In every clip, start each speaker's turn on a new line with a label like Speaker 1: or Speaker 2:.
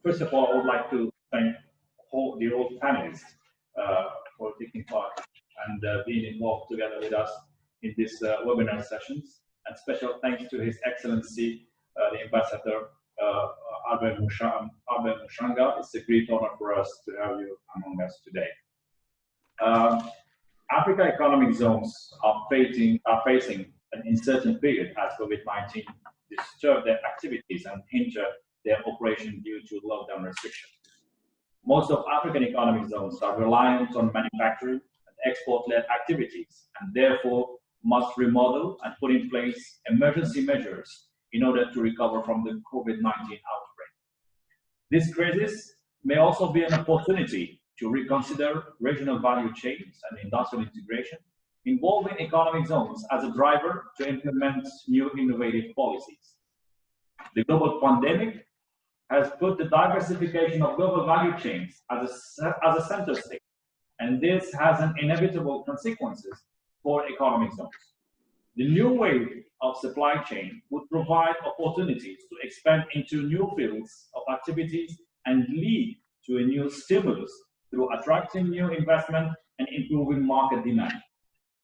Speaker 1: First of all, I would like to thank all the old panelists for taking part and being involved together with us in this webinar sessions. And special thanks to His Excellency, the Ambassador Albert Mushanga. It's a great honor for us to have you among us today. Africa economic zones are facing an uncertain period as COVID-19 disturbed their activities and hindered their operation due to lockdown restrictions. Most of African economic zones are reliant on manufacturing and export-led activities, and therefore must remodel and put in place emergency measures in order to recover from the COVID-19 outbreak. This crisis may also be an opportunity to reconsider regional value chains and industrial integration, involving economic zones as a driver to implement new innovative policies. The global pandemic has put the diversification of global value chains as a center stage, and this has an inevitable consequences for economic zones. The new wave of supply chain would provide opportunities to expand into new fields of activities and lead to a new stimulus through attracting new investment and improving market demand.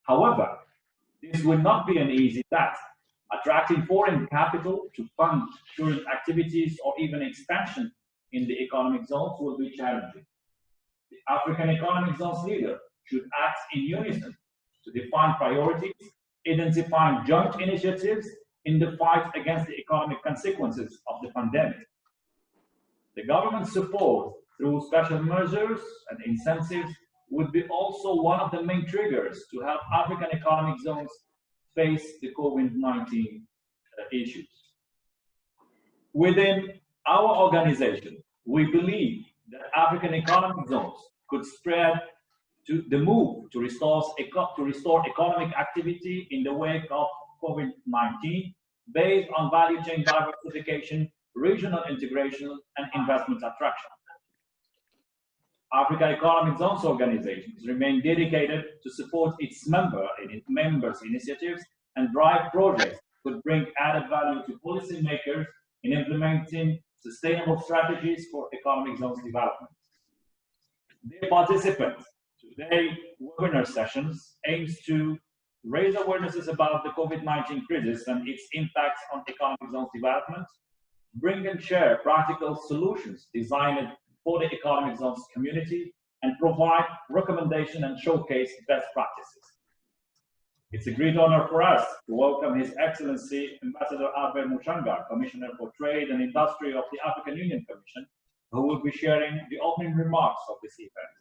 Speaker 1: However, this will not be an easy task. Attracting foreign capital to fund current activities or even expansion in the economic zones will be challenging. The African economic zones leader should act in unison to define priorities, identifying joint initiatives in the fight against the economic consequences of the pandemic. The government support through special measures and incentives would be also one of the main triggers to help African economic zones face the COVID-19 issues. Within our organization, we believe that African economic zones could spread to the move to restore economic activity in the wake of COVID-19 based on value chain diversification, regional integration, and investment attraction. Africa Economic Zones organizations remain dedicated to support its members' initiatives and drive projects that could bring added value to policymakers in implementing sustainable strategies for economic zones development. Dear participants, today's webinar sessions aims to raise awarenesses about the COVID-19 crisis and its impacts on economic zones development, bring and share practical solutions designed for the economic zones community, and provide recommendations and showcase best practices. It's a great honor for us to welcome His Excellency Ambassador Albert Mushanga, Commissioner for Trade and Industry of the African Union Commission, who will be sharing the opening remarks of this event.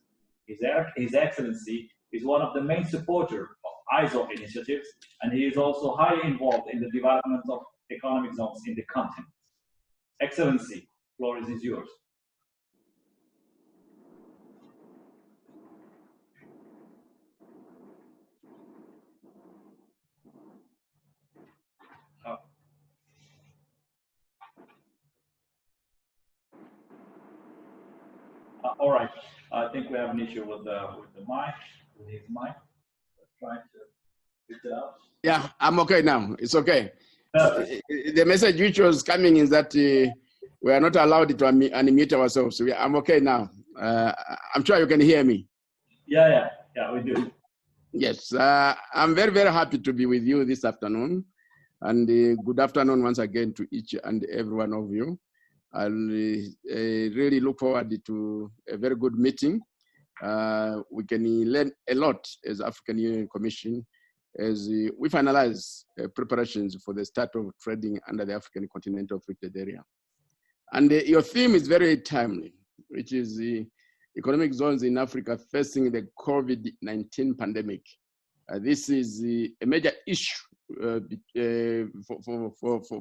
Speaker 1: His Excellency is one of the main supporters of AEZO initiatives, and he is also highly involved in the development of economic zones in the continent. Excellency, floor is yours. All right, I think we have an issue with the mic, with his mic. Let's try to fix it out.
Speaker 2: Yeah, I'm okay now. It's okay. The message which was coming is that we are not allowed to unmute ourselves. So I'm okay now. I'm sure you can hear me.
Speaker 1: Yeah, we do.
Speaker 2: Yes, I'm very, very happy to be with you this afternoon. And good afternoon once again to each and every one of you. I really look forward to a very good meeting. We can learn a lot as African Union Commission as we finalize preparations for the start of trading under the African Continental Free Trade Area. And your theme is very timely, which is the economic zones in Africa facing the COVID-19 pandemic. This is a major issue for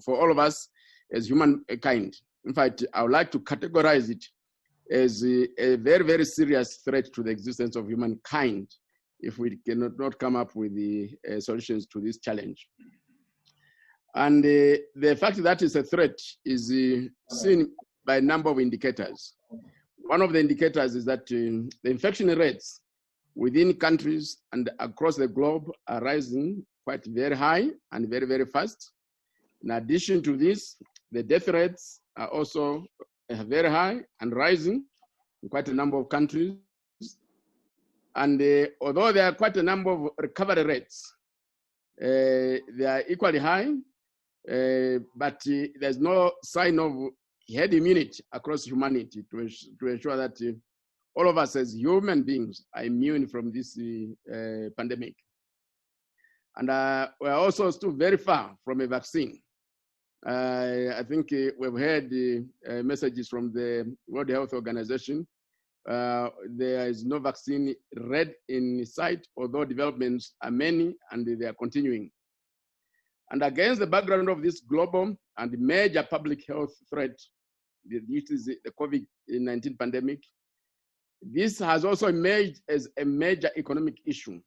Speaker 2: all of us as humankind. In fact, I would like to categorize it as a very, very serious threat to the existence of humankind if we cannot come up with the solutions to this challenge. And the fact that it's a threat is seen by a number of indicators. One of the indicators is that the infection rates within countries and across the globe are rising quite very high and very, very fast. In addition to this, the death rates are also very high and rising in quite a number of countries. And although there are quite a number of recovery rates, they are equally high, but there's no sign of herd immunity across humanity to ensure that all of us as human beings are immune from this pandemic. And we're also still very far from a vaccine. I think we've heard messages from the World Health Organization. There is no vaccine ready in sight, although developments are many and they are continuing. And against the background of this global and major public health threat, which is the COVID-19 pandemic, this has also emerged as a major economic issue,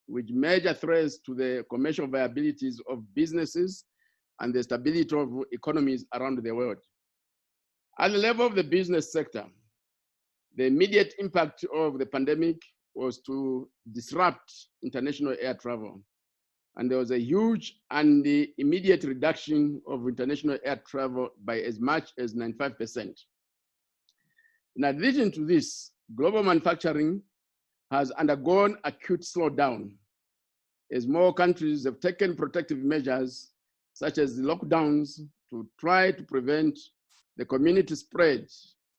Speaker 2: with major threats to the commercial viabilities of businesses and the stability of economies around the world. At the level of the business sector, the immediate impact of the pandemic was to disrupt international air travel. And there was a huge and immediate reduction of international air travel by as much as 95%. In addition to this, global manufacturing has undergone acute slowdown as more countries have taken protective measures such as lockdowns to try to prevent the community spread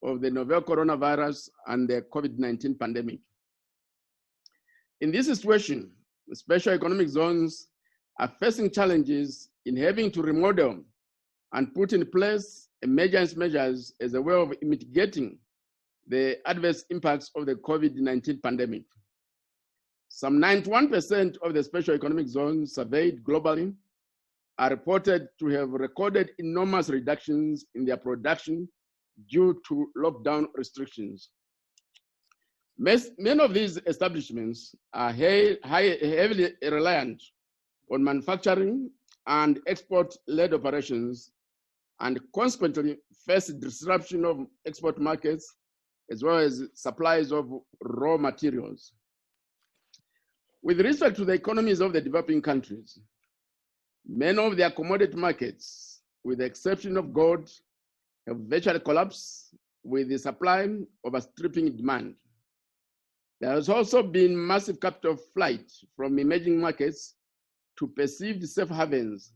Speaker 2: of the novel coronavirus and the COVID-19 pandemic. In this situation, the special economic zones are facing challenges in having to remodel and put in place emergency measures as a way of mitigating the adverse impacts of the COVID-19 pandemic. Some 91% of the special economic zones surveyed globally are reported to have recorded enormous reductions in their production due to lockdown restrictions. Many of these establishments are heavily reliant on manufacturing and export-led operations, and consequently face disruption of export markets as well as supplies of raw materials. With respect to the economies of the developing countries, many of their commodity markets, with the exception of gold, have virtually collapsed, with the supply outstripping demand. There has also been massive capital flight from emerging markets to perceived safe havens,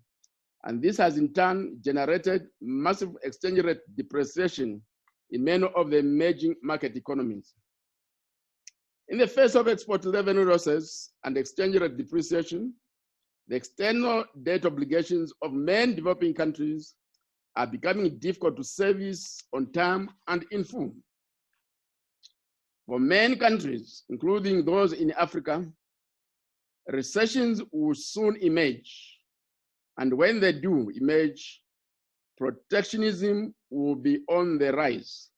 Speaker 2: and this has in turn generated massive exchange rate depreciation in many of the emerging market economies. In the face of export revenue losses and exchange rate depreciation, the external debt obligations of many developing countries are becoming difficult to service on time and in full. For many countries, including those in Africa, recessions will soon emerge. And when they do emerge, protectionism will be on the rise.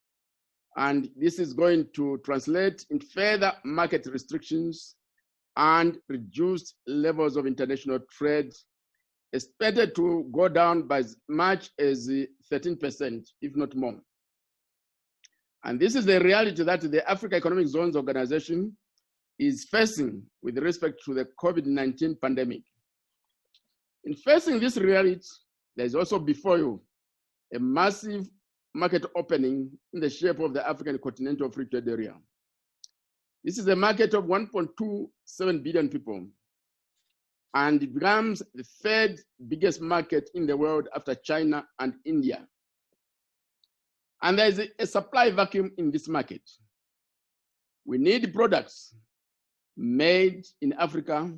Speaker 2: And this is going to translate in further market restrictions and reduced levels of international trade, expected to go down by as much as 13%, if not more. And this is the reality that the Africa Economic Zones Organization is facing with respect to the COVID-19 pandemic. In facing this reality, there's also before you a massive market opening in the shape of the African Continental Free Trade Area. This is a market of 1.27 billion people, and it becomes the third biggest market in the world after China and India. And there's a supply vacuum in this market. We need products made in Africa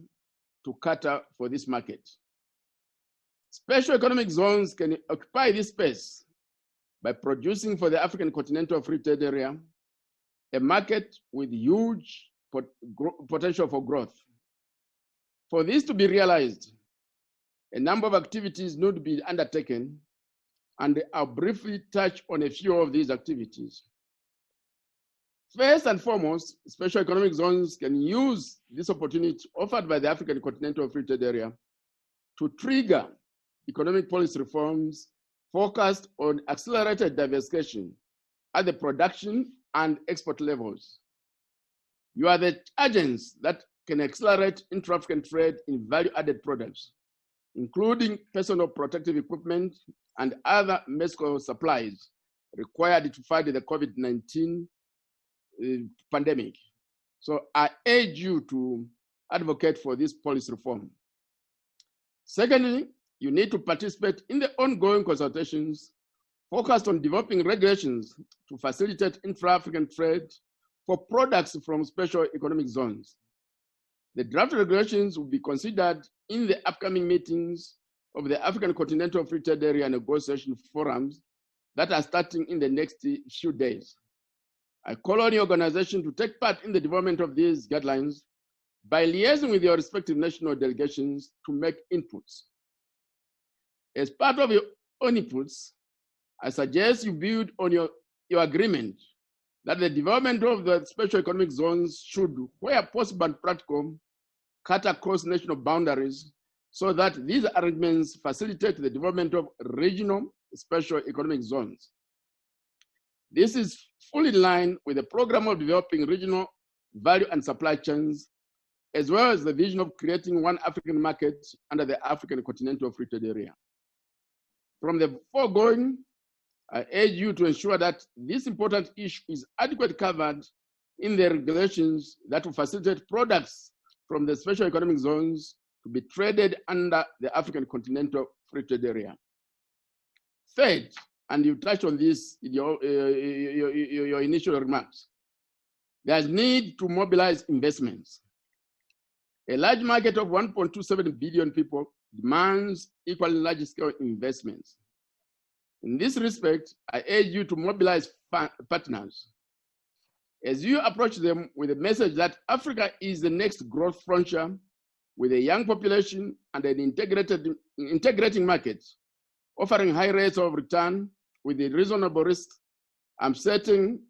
Speaker 2: to cater for this market. Special economic zones can occupy this space by producing for the African Continental Free Trade Area a market with huge potential for growth. For this to be realized, a number of activities need to be undertaken, and I'll briefly touch on a few of these activities. First and foremost, special economic zones can use this opportunity offered by the African Continental Free Trade Area to trigger economic policy reforms focused on accelerated diversification at the production and export levels. You are the agents that can accelerate intra-African trade in value-added products, including personal protective equipment and other medical supplies, required to fight the COVID-19 pandemic. So I urge you to advocate for this policy reform. Secondly, you need to participate in the ongoing consultations focused on developing regulations to facilitate intra-African trade for products from special economic zones. The draft regulations will be considered in the upcoming meetings of the African Continental Free Trade Area negotiation forums that are starting in the next few days. I call on your organization to take part in the development of these guidelines by liaising with your respective national delegations to make inputs. As part of your own inputs, I suggest you build on your agreement that the development of the special economic zones should, where possible and practical, cut across national boundaries so that these arrangements facilitate the development of regional special economic zones. This is fully in line with the program of developing regional value and supply chains, as well as the vision of creating one African market under the African Continental Free Trade Area. From the foregoing, I urge you to ensure that this important issue is adequately covered in the regulations that will facilitate products from the special economic zones to be traded under the African Continental Free Trade Area. Third, and you touched on this in your initial remarks, there's need to mobilize investments. A large market of 1.27 billion people demands equally large-scale investments. In this respect, I urge you to mobilize partners. As you approach them with the message that Africa is the next growth frontier with a young population and an integrating market, offering high rates of return with a reasonable risk, I'm certain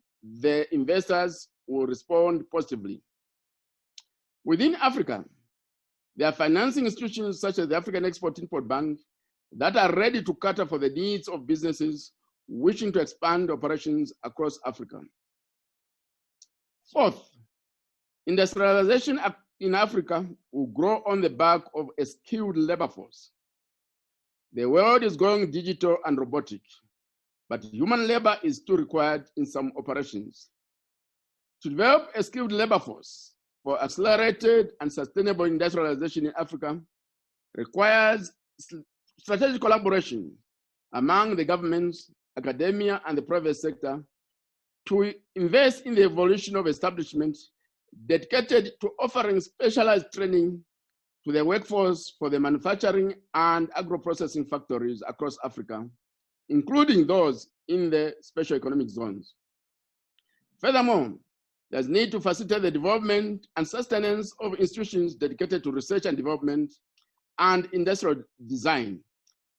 Speaker 2: the investors will respond positively. Within Africa, there are financing institutions such as the African Export-Import Bank that are ready to cater for the needs of businesses wishing to expand operations across Africa. Fourth, industrialization in Africa will grow on the back of a skilled labor force. The world is going digital and robotic, but human labor is still required in some operations. To develop a skilled labor force for accelerated and sustainable industrialization in Africa requires strategic collaboration among the governments, academia, and the private sector to invest in the evolution of establishments dedicated to offering specialized training to the workforce for the manufacturing and agro-processing factories across Africa, including those in the special economic zones. Furthermore, there's need to facilitate the development and sustenance of institutions dedicated to research and development and industrial design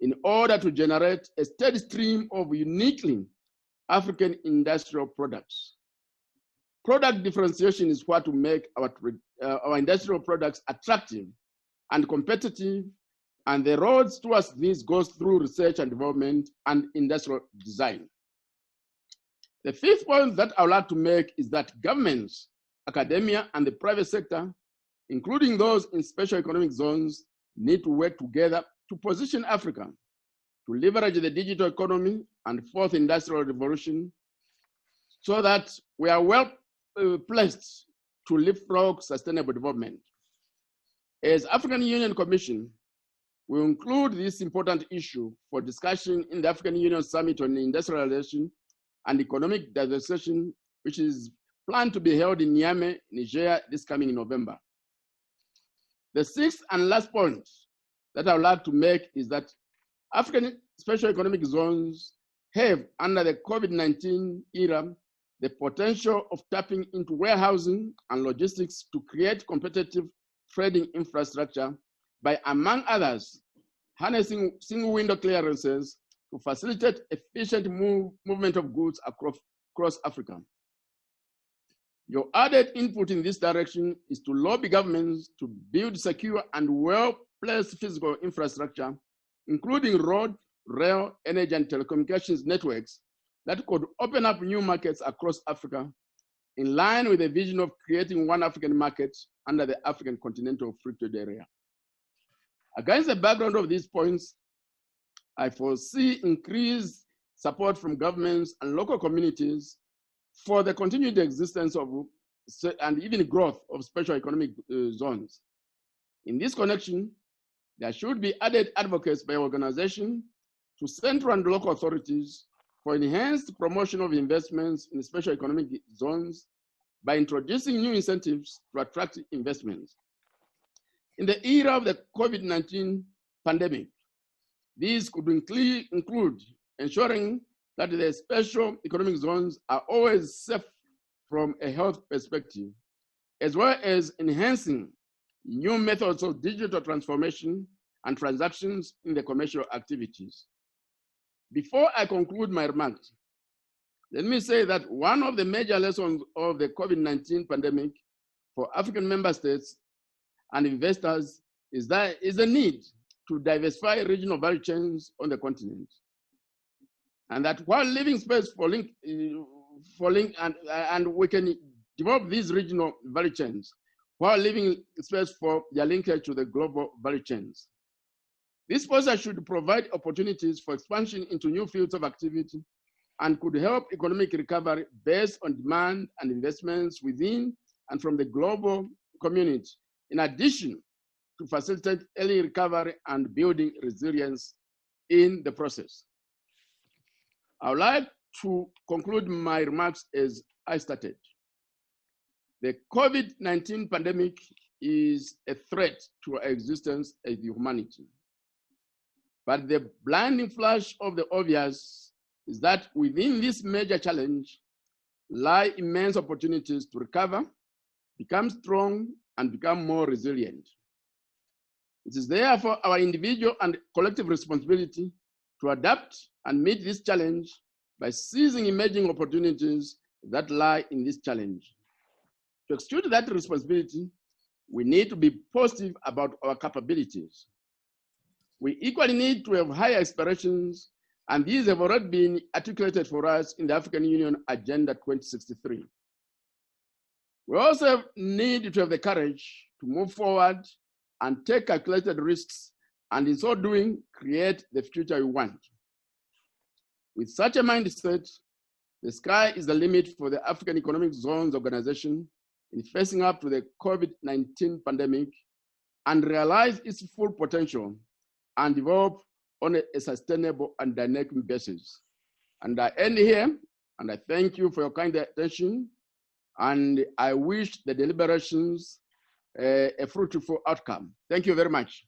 Speaker 2: in order to generate a steady stream of uniquely African industrial products. Product differentiation is what will make our industrial products attractive and competitive, and the roads towards this goes through research and development and industrial design. The fifth point that I would like to make is that governments, academia, and the private sector, including those in special economic zones, need to work together to position Africa to leverage the digital economy and fourth industrial revolution so that we are well placed to leapfrog sustainable development. As African Union Commission, we will include this important issue for discussion in the African Union Summit on Industrialization and Economic Diversification, which is planned to be held in Niamey, Nigeria, this coming November. The sixth and last point that I would like to make is that African special economic zones have, under the COVID-19 era, the potential of tapping into warehousing and logistics to create competitive trading infrastructure by, among others, harnessing single window clearances to facilitate efficient movement of goods across Africa. Your added input in this direction is to lobby governments to build secure and well-placed physical infrastructure, including road, rail, energy, and telecommunications networks that could open up new markets across Africa in line with the vision of creating one African market under the African Continental Free Trade Area. Against the background of these points, I foresee increased support from governments and local communities for the continued existence of and even growth of special economic zones. In this connection, there should be added advocates by organizations to central and local authorities for enhanced promotion of investments in special economic zones by introducing new incentives to attract investments. In the era of the COVID-19 pandemic, these could include ensuring that the special economic zones are always safe from a health perspective, as well as enhancing new methods of digital transformation and transactions in the commercial activities. Before I conclude my remarks, let me say that one of the major lessons of the COVID-19 pandemic for African member states and investors is the need to diversify regional value chains on the continent. And that while leaving space for link and we can develop these regional value chains while leaving space for their linkage to the global value chains. This process should provide opportunities for expansion into new fields of activity and could help economic recovery based on demand and investments within and from the global community, in addition to facilitate early recovery and building resilience in the process. I would like to conclude my remarks as I started. The COVID-19 pandemic is a threat to our existence as humanity. But the blinding flash of the obvious is that within this major challenge lie immense opportunities to recover, become strong, and become more resilient. It is therefore our individual and collective responsibility to adapt and meet this challenge by seizing emerging opportunities that lie in this challenge. To execute that responsibility, we need to be positive about our capabilities. We equally need to have higher aspirations, and these have already been articulated for us in the African Union Agenda 2063. We also need to have the courage to move forward and take calculated risks, and in so doing, create the future we want. With such a mindset, the sky is the limit for the African Economic Zones Organization in facing up to the COVID-19 pandemic and realize its full potential and develop on a sustainable and dynamic basis. And I end here, and I thank you for your kind attention, and I wish the deliberations a fruitful outcome. Thank you very much.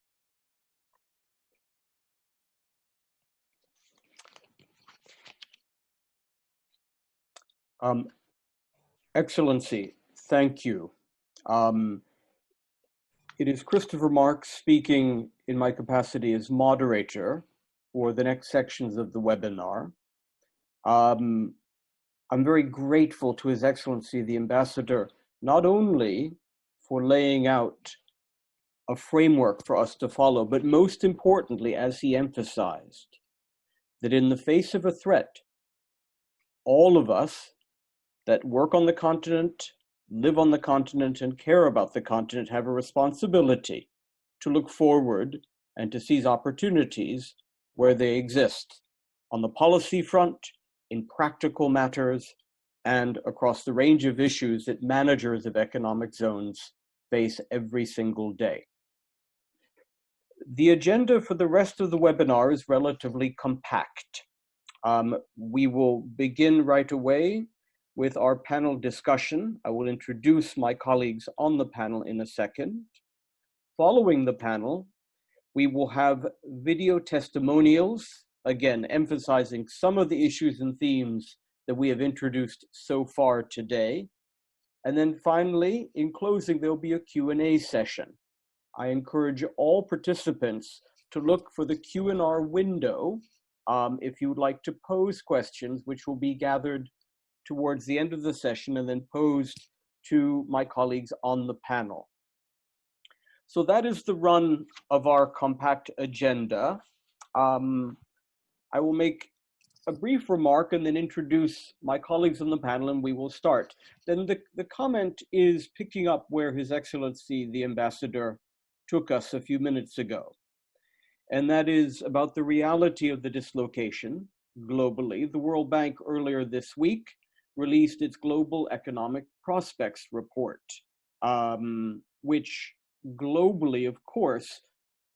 Speaker 3: Excellency, thank you. It is Christopher Marks speaking in my capacity as moderator for the next sections of the webinar. I'm very grateful to His Excellency, the Ambassador, not only for laying out a framework for us to follow, but most importantly, as he emphasized, that in the face of a threat, all of us that work on the continent, live on the continent, and care about the continent have a responsibility to look forward and to seize opportunities where they exist, on the policy front, in practical matters, and across the range of issues that managers of economic zones face every single day. The agenda for the rest of the webinar is relatively compact. We will begin right away with our panel discussion. I will introduce my colleagues on the panel in a second. Following the panel, we will have video testimonials, again, emphasizing some of the issues and themes that we have introduced so far today. And then finally, in closing, there'll be a Q&A session. I encourage all participants to look for the Q&R window if you would like to pose questions, which will be gathered towards the end of the session and then posed to my colleagues on the panel. So that is the run of our compact agenda. I will make a brief remark and then introduce my colleagues on the panel, and we will start. Then the comment is picking up where His Excellency, the Ambassador, took us a few minutes ago. And that is about the reality of the dislocation, globally. The World Bank earlier this week released its Global Economic Prospects Report, which globally, of course,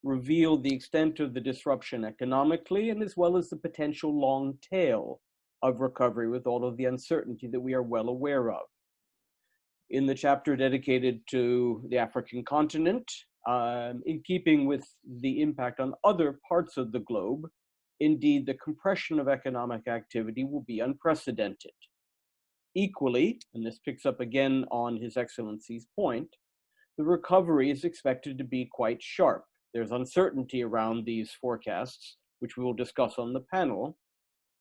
Speaker 3: revealed the extent of the disruption economically and as well as the potential long tail of recovery with all of the uncertainty that we are well aware of. In the chapter dedicated to the African continent, in keeping with the impact on other parts of the globe, indeed, the compression of economic activity will be unprecedented. Equally, and this picks up again on His Excellency's point, the recovery is expected to be quite sharp. There's uncertainty around these forecasts, which we will discuss on the panel,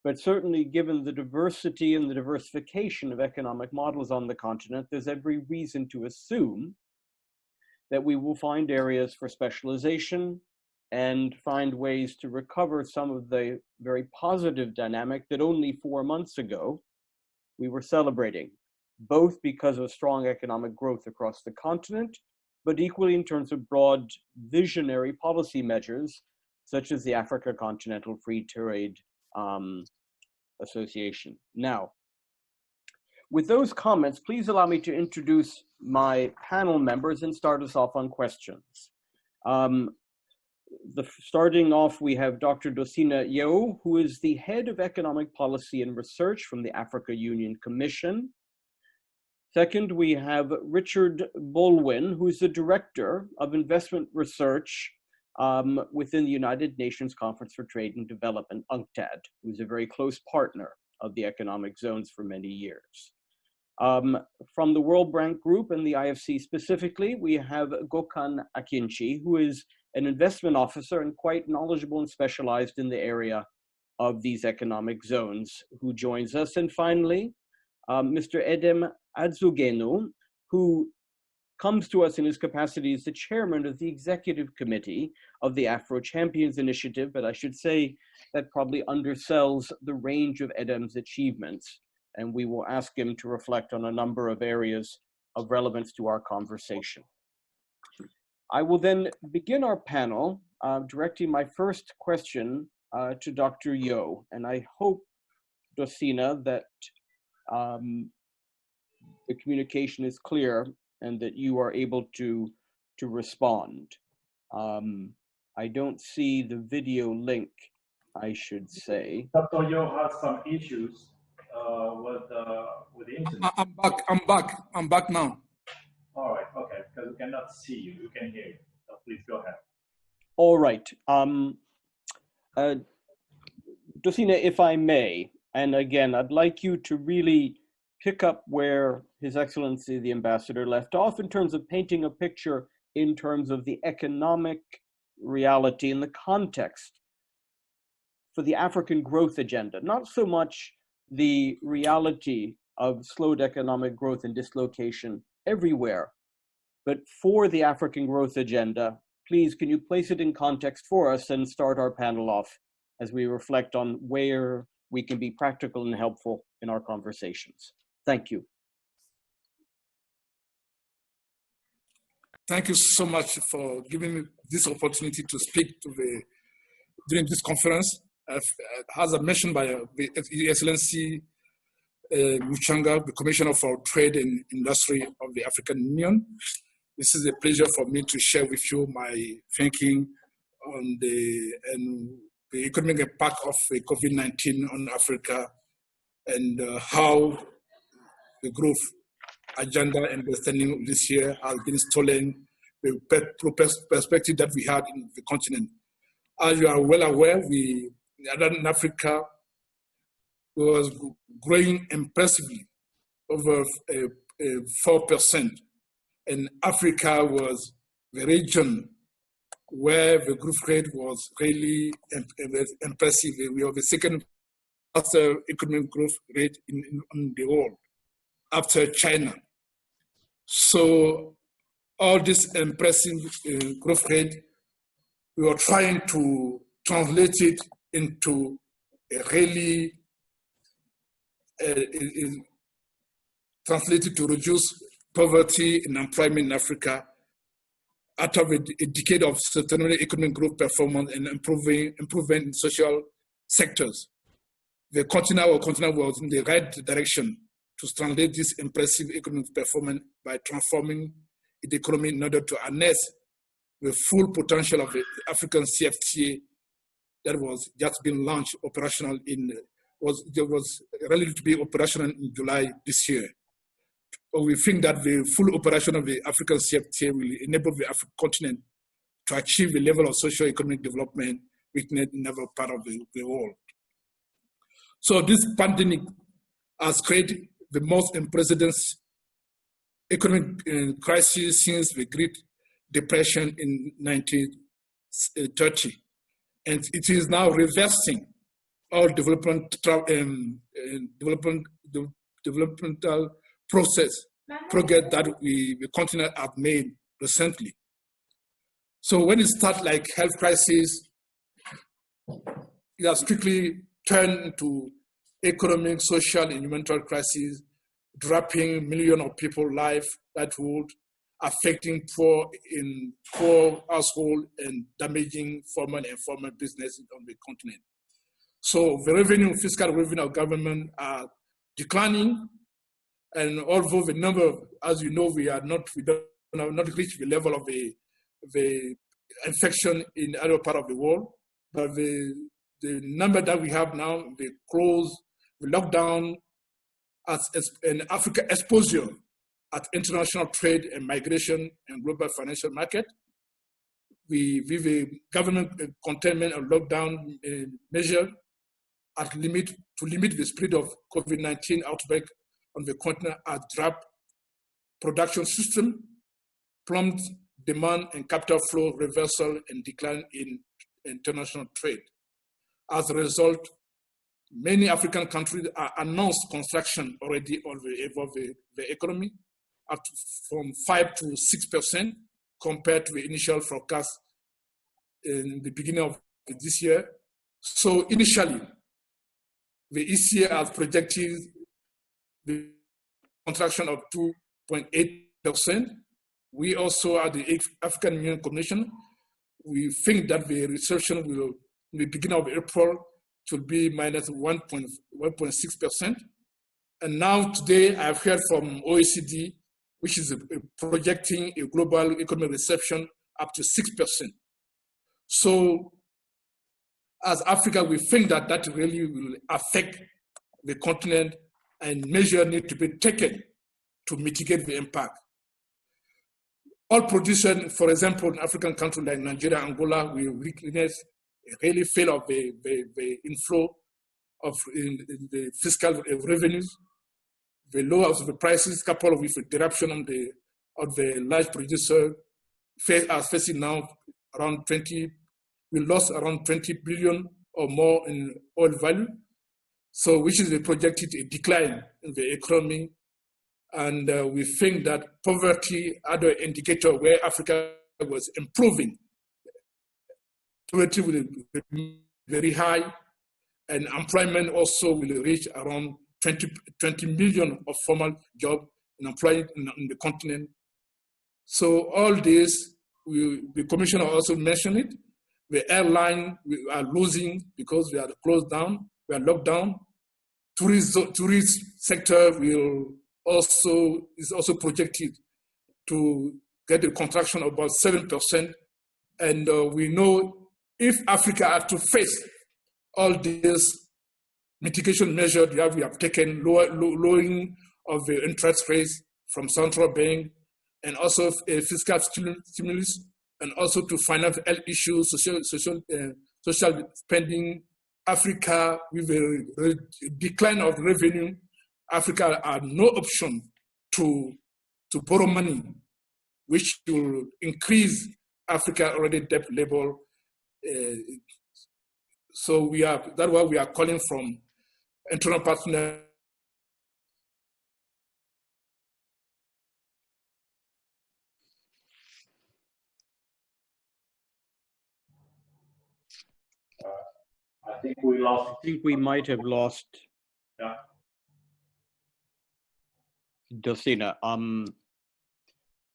Speaker 3: but certainly given the diversity and the diversification of economic models on the continent, there's every reason to assume that we will find areas for specialization and find ways to recover some of the very positive dynamic that only 4 months ago we were celebrating, both because of strong economic growth across the continent, but equally in terms of broad visionary policy measures, such as the Africa Continental Free Trade Association. Now, with those comments, please allow me to introduce my panel members and start us off on questions. Starting off, we have Dr. Dosina Yeo, who is the head of economic policy and research from the Africa Union Commission. Second, we have Richard Bolwin, who is the director of investment research within the United Nations Conference for Trade and Development, UNCTAD, who's a very close partner of the economic zones for many years. From the World Bank Group and the IFC specifically, we have Gokhan Akinci, who is an investment officer and quite knowledgeable and specialized in the area of these economic zones, who joins us. And finally, Mr. Edem Adzugenu, who comes to us in his capacity as the chairman of the executive committee of the AfroChampions Initiative, but I should say that probably undersells the range of Edem's achievements, and we will ask him to reflect on a number of areas of relevance to our conversation. I will then begin our panel directing my first question to Dr. Yeo, and I hope, Dosina, that the communication is clear and that you are able to respond. I don't see the video link, I should say.
Speaker 1: Dr. Yeo has some issues with the internet.
Speaker 4: I'm back now.
Speaker 1: All right, okay, because we cannot see you, we can hear you. So please go ahead.
Speaker 3: All right. Dosina, if I may, and again, I'd like you to really pick up where His Excellency the Ambassador left off in terms of painting a picture in terms of the economic reality and the context for the African growth agenda, not so much the reality of slowed economic growth and dislocation everywhere, but for the African growth agenda. Please, can you place it in context for us and start our panel off as we reflect on where we can be practical and helpful in our conversations. Thank you.
Speaker 4: Thank you so much for giving me this opportunity to speak during this conference. As I mentioned by His Excellency Muchanga, the Commissioner for Trade and Industry of the African Union, this is a pleasure for me to share with you my thinking on the economic impact of COVID-19 on Africa and how the growth agenda and understanding this year has been stolen the perspective that we had in the continent. As you are well aware, in Africa was growing impressively over 4%. And Africa was the region where the growth rate was really impressive. We are the second faster economic growth rate in the world after China. So all this impressive growth rate, we were trying to translate it into a really translated to reduce poverty and employment in Africa out of a decade of sustainable economic growth performance and improvement in social sectors. the continent was in the right direction to translate this impressive economic performance by transforming the economy in order to harness the full potential of the African CFTA that was just been launched operational was ready to be operational in July this year. But we think that the full operation of the African CFTA will enable the African continent to achieve the level of socio-economic development witnessed in every part of the world. So this pandemic has created the most unprecedented economic crisis since the Great Depression in 1930. And it is now reversing all developmental progress that the continent have made recently. So when it starts like health crisis, it has quickly turned into economic, social, and humanitarian crisis, dropping millions of people's lives that would affecting poor household and damaging formal and informal business on the continent. So the fiscal revenue of government are declining, and although the number, as you know, we have not reached the level of the infection in other part of the world, but the number that we have now, the lockdown, and Africa exposure at international trade and migration and global financial market. With a government containment and lockdown measure to limit the spread of COVID-19 outbreak on the continent has dropped production system, plumbed demand and capital flow reversal and decline in international trade. As a result, many African countries are announced construction already on the economy, up to from 5 to 6% compared to the initial forecast in the beginning of this year. So initially, the ECA has projected the contraction of 2.8%. We also at the African Union Commission, we think that the recession will, in the beginning of April, should be minus 1.6%. And now today I've heard from OECD, which is projecting a global economic recession up to 6%. So as Africa, we think that that really will affect the continent and measures need to be taken to mitigate the impact. All producers, for example, in African countries like Nigeria, Angola, we witness a really fail of the inflow of the fiscal revenues, the low of the prices, coupled with the disruption of the large producer, are facing now around 20. We lost around 20 billion or more in oil value, so which is projected a decline in the economy. And we think that poverty, other indicator where Africa was improving, poverty will be very high, and employment also will reach around 20 million of formal jobs and employed in the continent. So all this, the commissioner also mentioned it. The airline we are losing because we are closed down, we are locked down. Tourist sector is also projected to get a contraction of about 7%. And we know if Africa had to face all these mitigation measures we have taken, lowering of the interest rates from central bank, and also a fiscal stimulus, and also to finance health issues, social spending. Africa, with a decline of revenue, Africa had no option to borrow money, which will increase Africa already debt level. So that's why we are calling from internal partner.
Speaker 1: I think we lost.
Speaker 3: I think we might have lost.
Speaker 1: Yeah.
Speaker 3: Dulcina.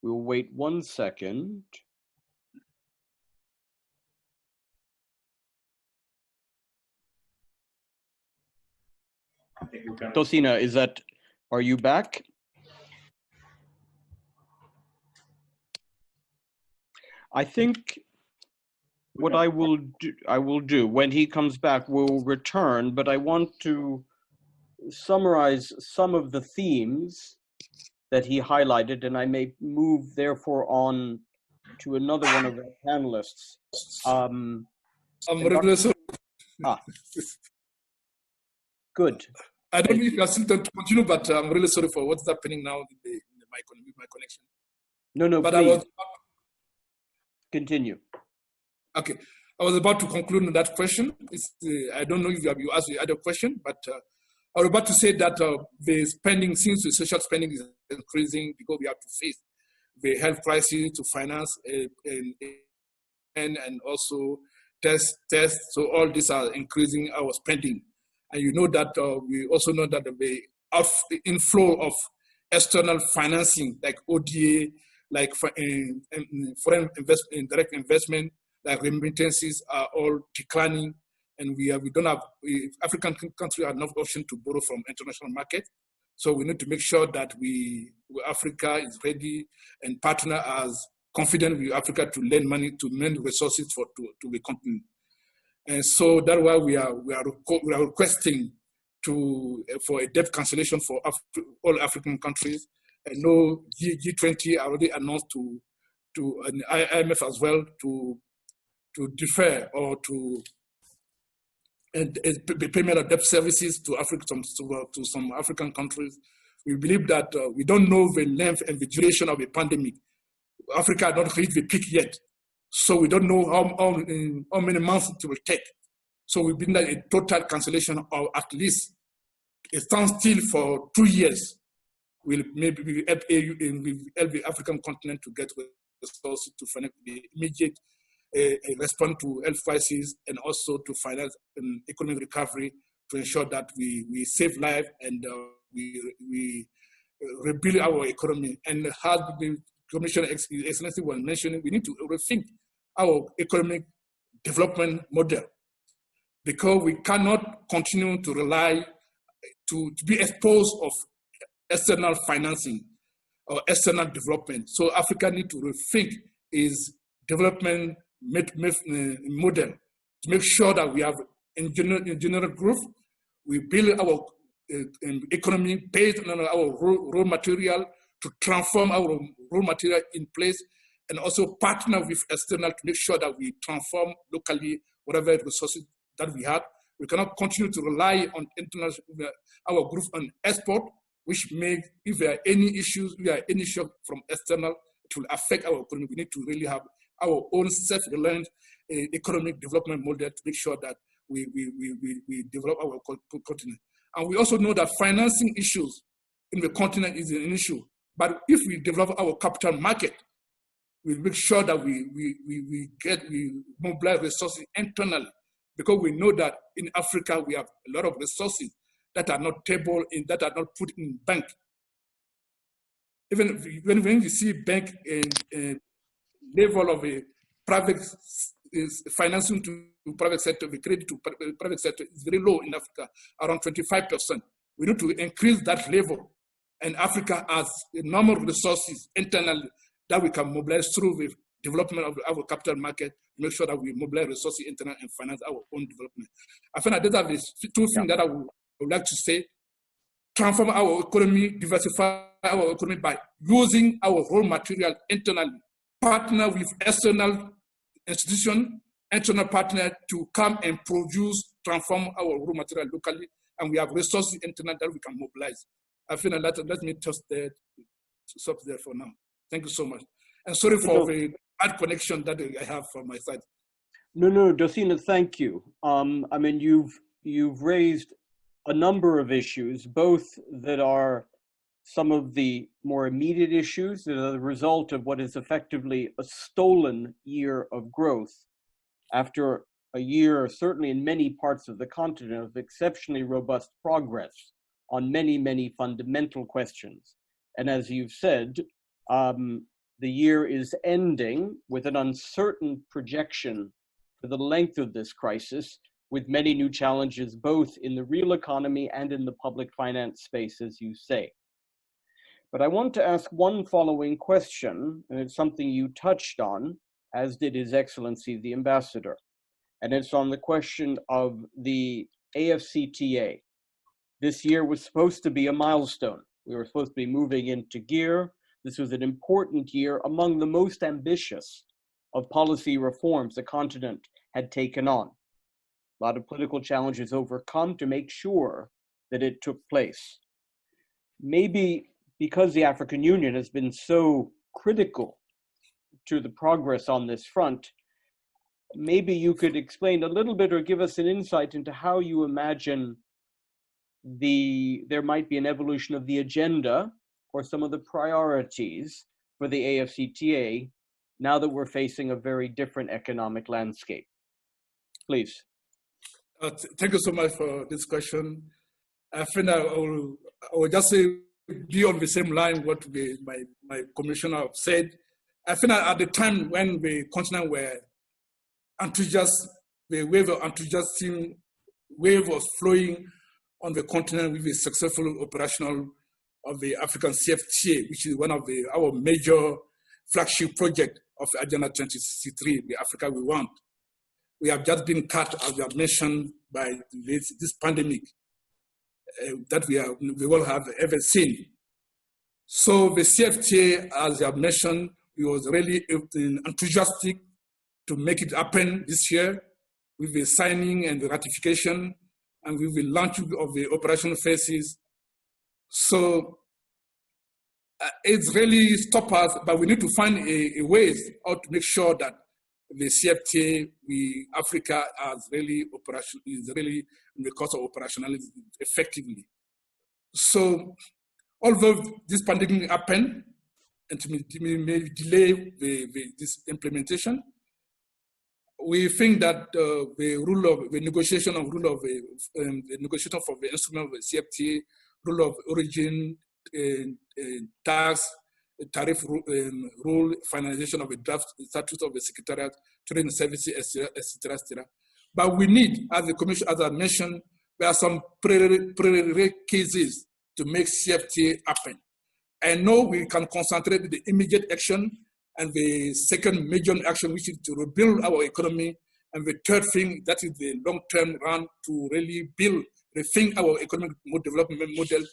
Speaker 3: We'll wait 1 second.
Speaker 1: I think we can.
Speaker 3: Tosina, are you back? I think what I will do when he comes back, we'll return, but I want to summarize some of the themes that he highlighted, and I may move therefore on to another one of our panelists.
Speaker 4: I'm really sorry.
Speaker 3: Good.
Speaker 4: I don't know if you are still going to continue, but I'm really sorry for what's happening now with my connection.
Speaker 3: No,
Speaker 4: but
Speaker 3: please. Continue.
Speaker 4: Okay. I was about to conclude on that question. I don't know if you asked the other question, but I was about to say that the spending, since the social spending is increasing because we have to face the health crisis to finance and also tests. So all these are increasing our spending. And you know that we also know that the inflow of external financing like ODA, like foreign direct investment, like remittances are all declining, and we don't have African countries have enough option to borrow from international market. So we need to make sure that Africa is ready and partner as confident with Africa to lend money to lend resources to the continent. And so that's why we are requesting for a debt cancellation for all African countries. And no G20 already announced to an IMF as well to defer or to the payment of debt services to Africa to some African countries. We believe that we don't know the length and the duration of the pandemic. Africa has not reached the peak yet, so we don't know how many months it will take. So we believe that a total cancellation or at least a standstill for 2 years will maybe help the African continent to get resources to finance the immediate response to health crisis and also to finance economic recovery to ensure that we save lives and we rebuild our economy. And as the Commissioner Excellency was mentioning, we need to rethink our economic development model because we cannot continue to rely to be exposed of external financing or external development. So Africa needs to rethink its development model to make sure that we have general growth. We build our economy based on our raw material to transform our raw material in place and also partner with external to make sure that we transform locally whatever resources that we have. We cannot continue to rely on international, our group on export, which may, if there are any issues, if there are any shock from external, it will affect our economy. We need to really have our own self-reliant economic development model to make sure that we develop our continent. And we also know that financing issues in the continent is an issue. But if we develop our capital market, we make sure that we mobilize resources internally, because we know that in Africa we have a lot of resources that are not that are not put in bank. Even when we see bank level of a private financing to private sector, the credit to private sector is very low in Africa, around 25%. We need to increase that level. And Africa has a number of resources internally that we can mobilize through the development of our capital market to make sure that we mobilize resources internally and finance our own development. I think that these are the two things that I would like to say. Transform our economy, diversify our economy by using our raw material internally. Partner with external institutions, internal partner to come and produce, transform our raw material locally, and we have resources internally that we can mobilize. I feel that let me just stop there for now. Thank you so much. And sorry for the bad connection that I have from my side.
Speaker 3: No, Dosina, thank you. I mean, you've raised a number of issues, both that are some of the more immediate issues that are the result of what is effectively a stolen year of growth after a year, certainly in many parts of the continent, of exceptionally robust progress on many, many fundamental questions. And as you've said, the year is ending with an uncertain projection for the length of this crisis, with many new challenges, both in the real economy and in the public finance space, as you say. But I want to ask one following question, and it's something you touched on, as did His Excellency the Ambassador. And it's on the question of the AfCFTA. This year was supposed to be a milestone. We were supposed to be moving into gear. This was an important year, among the most ambitious of policy reforms the continent had taken on. A lot of political challenges overcome to make sure that it took place. Maybe because the African Union has been so critical to the progress on this front, maybe you could explain a little bit or give us an insight into how you imagine there might be an evolution of the agenda or some of the priorities for the AfCFTA now that we're facing a very different economic landscape. Please.
Speaker 4: Thank you so much for this question. I think I will just say, be on the same line what my commissioner said. I think at the time when the continent were enthusiastic, the wave of enthusiasm wave was flowing on the continent with the successful operational of the African CFTA, which is one of our major flagship project of Agenda 2063, the Africa we want. We have just been cut, as we have mentioned, by this pandemic that we all have ever seen. So the CFTA, as I have mentioned, we was really enthusiastic to make it happen this year with the signing and the ratification and with the launch of the operational phases. So it's really stopped us, but we need to find a ways how to make sure that the CFTA, Africa is really in the course of operationality effectively. So although this pandemic happened and may delay this implementation, we think that the negotiation for the instrument of the CFTA, rule of origin, tax, tariff rule, finalization of the draft statute of the Secretariat, trade services, etc., etc. But we need, as the Commission, as I mentioned, there are some prerequisites to make CFTA happen. And now we can concentrate on the immediate action and the second major action, which is to rebuild our economy, and the third thing, that is the long-term run to really rethink our economic development model.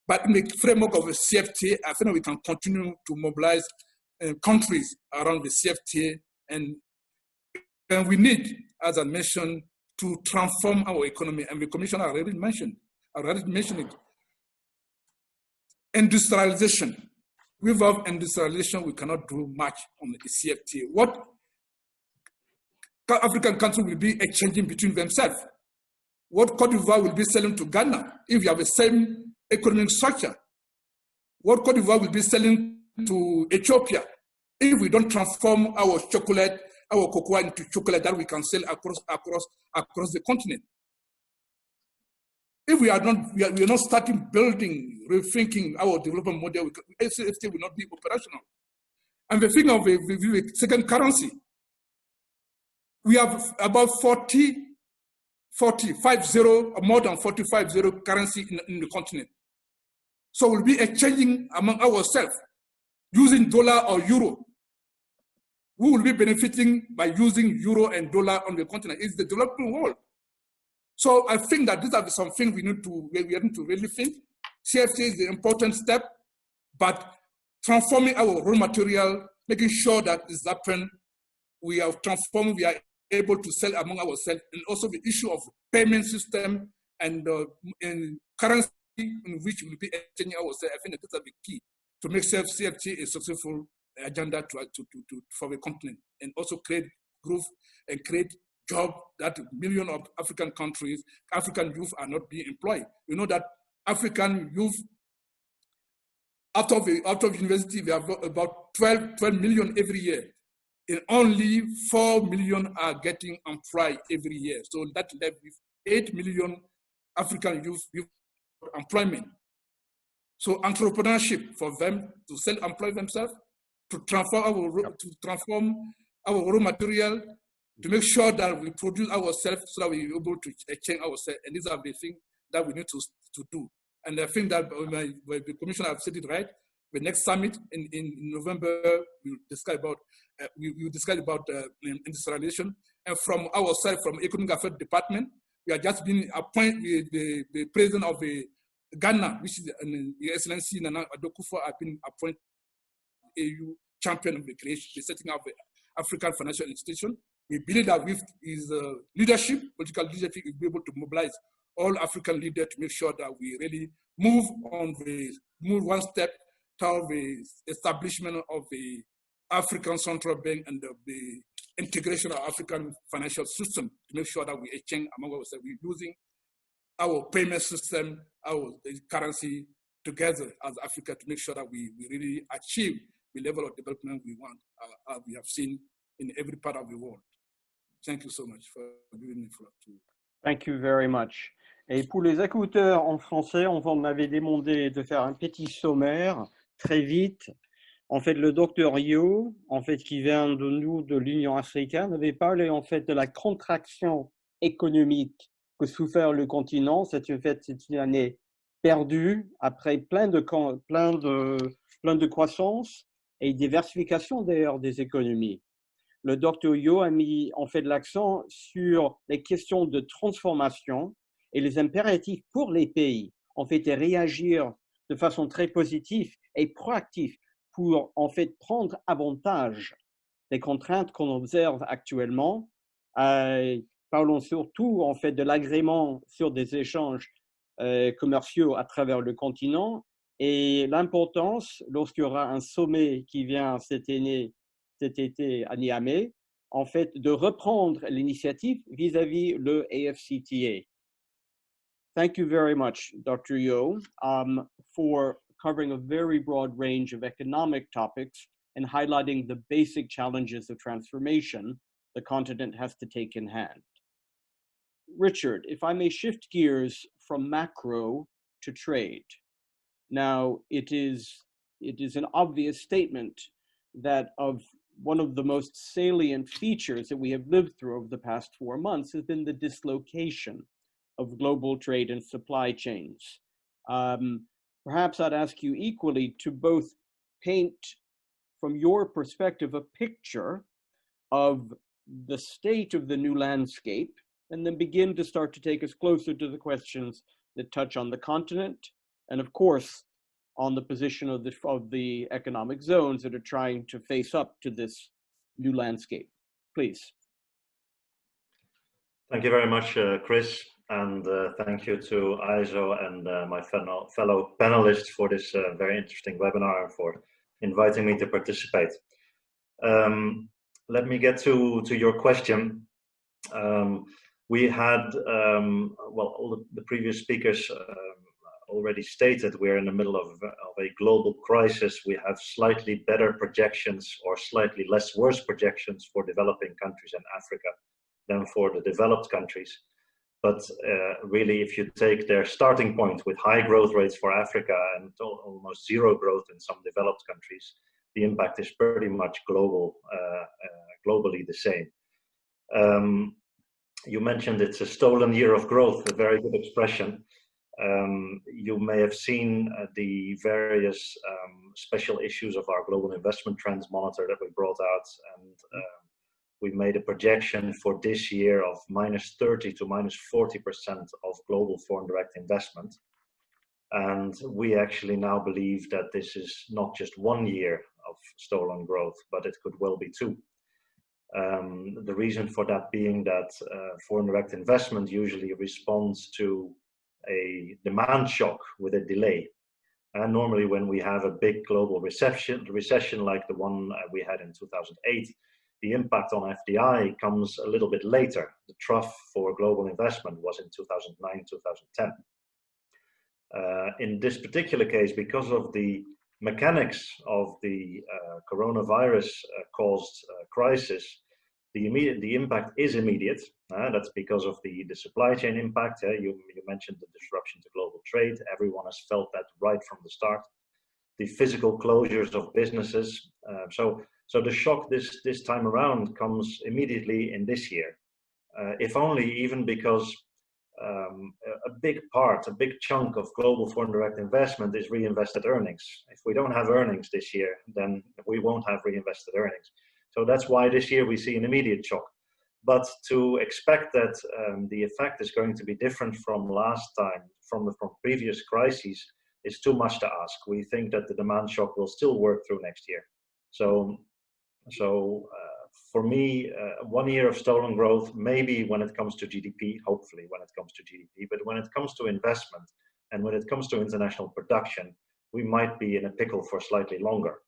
Speaker 4: But in the framework of the CFTA, I think we can continue to mobilize countries around the CFTA, and we need, as I mentioned, to transform our economy. And the Commissioner already mentioned it. Industrialization. Without industrialization, we cannot do much on the CFTA. What African countries will be exchanging between themselves? What Cote d'Ivoire will be selling to Ghana if you have the same economic structure? What Cote d'Ivoire will be selling to Ethiopia if we don't transform our chocolate, our cocoa into chocolate that we can sell across the continent? If we are not starting building, rethinking our development model, AfCFTA will not be operational. And the thing of the second currency, we have about more than 45 currency in the continent. So we'll be exchanging among ourselves using dollar or euro. We will be benefiting by using euro and dollar on the continent. It's the developing world. So I think that these are some things we need to really think. CFTA is the important step, but transforming our raw material, making sure that this happens, we are transforming, we are able to sell among ourselves, and also the issue of payment system and currency in which we'll be exchanging ourselves. I think that these are the key to make CFTA a successful agenda for the continent, and also create growth and create jobs that millions of African countries, African youth are not being employed. You know that African youth, out of university, we have about 12 million every year. And only 4 million are getting employed every year. So that left with 8 million African youth with employment. So entrepreneurship for them to self-employ themselves, to transform our raw material, to make sure that we produce ourselves so that we're able to exchange ourselves. And these are the things that we need to do. And I think that the Commissioner have said it right. The next summit in November, we'll discuss about industrialization. And from our side, from Economic Affairs Department, we are just being appointed, the president of Ghana, which is Your Excellency Nana Addo-Kufuor, have been appointed AU champion of the creation, the setting up the African financial institution. We believe that with his leadership, political leadership, we'll be able to mobilize all African leaders to make sure that we really move one step toward the establishment of the African Central Bank and the integration of African financial system to make sure that we exchange among ourselves. We're using our payment system, our currency together as Africa to make sure that we really achieve the level of development we want, as we have seen in every part of the world. Thank you so much for giving me the floor.
Speaker 3: Thank you very much. Et pour les écouteurs en français, on m'avait demandé de faire un petit sommaire très vite. En fait, le docteur Yo, en fait, qui vient de nous, de l'Union africaine, avait parlé en fait de la contraction économique que souffert le continent. C'est une année perdue après plein de croissance et diversification d'ailleurs des économies. Le docteur Yo a mis en fait l'accent sur les questions de transformation et les impératifs pour les pays, en fait, et réagir de façon très positive et proactive pour, en fait, prendre avantage des contraintes qu'on observe actuellement. Parlons surtout, en fait, de l'agrément sur des échanges commerciaux à travers le continent et l'importance, lorsqu'il y aura un sommet qui vient cet été à Niamey, en fait, de reprendre l'initiative vis-à-vis le AfCFTA. Thank you very much, Dr. Yo, for covering a very broad range of economic topics and highlighting the basic challenges of transformation the continent has to take in hand. Richard, if I may shift gears from macro to trade. Now, it is an obvious statement that one of the most salient features that we have lived through over the past 4 months has been the dislocation of global trade and supply chains. Perhaps I'd ask you equally to both paint from your perspective a picture of the state of the new landscape and then begin to start to take us closer to the questions that touch on the continent and of course on the position of the economic zones that are trying to face up to this new landscape. Please.
Speaker 5: Thank you very much, Chris. And thank you to AEZO and my fellow panelists for this very interesting webinar and for inviting me to participate. Let me get to your question. We had, well, all the previous speakers already stated we're in the middle of a global crisis. We have slightly better projections or slightly less worse projections for developing countries in Africa than for the developed countries. But really, if you take their starting point with high growth rates for Africa and almost zero growth in some developed countries, the impact is pretty much globally the same. You mentioned it's a stolen year of growth, a very good expression. You may have seen the various special issues of our Global Investment Trends Monitor that we brought out, and we made a projection for this year of -30% to -40% of global foreign direct investment. And we actually now believe that this is not just 1 year of stolen growth, but it could well be 2. The reason for that being that foreign direct investment usually responds to a demand shock with a delay. And normally when we have a big global recession like the one we had in 2008, the impact on FDI comes a little bit later. The trough for global investment was in 2009, 2010. In this particular case, because of the mechanics of the coronavirus caused crisis, the impact is immediate. That's because of the supply chain impact. You mentioned the disruption to global trade. Everyone has felt that right from the start. The physical closures of businesses. So So the shock this time around comes immediately in this year, if only even because a big chunk of global foreign direct investment is reinvested earnings. If we don't have earnings this year, then we won't have reinvested earnings. So that's why this year we see an immediate shock. But to expect that the effect is going to be different from last time, from previous crises, is too much to ask. We think that the demand shock will still work through next year. So for me, 1 year of stolen growth, maybe when it comes to GDP, hopefully when it comes to GDP, but when it comes to investment and when it comes to international production, we might be in a pickle for slightly longer.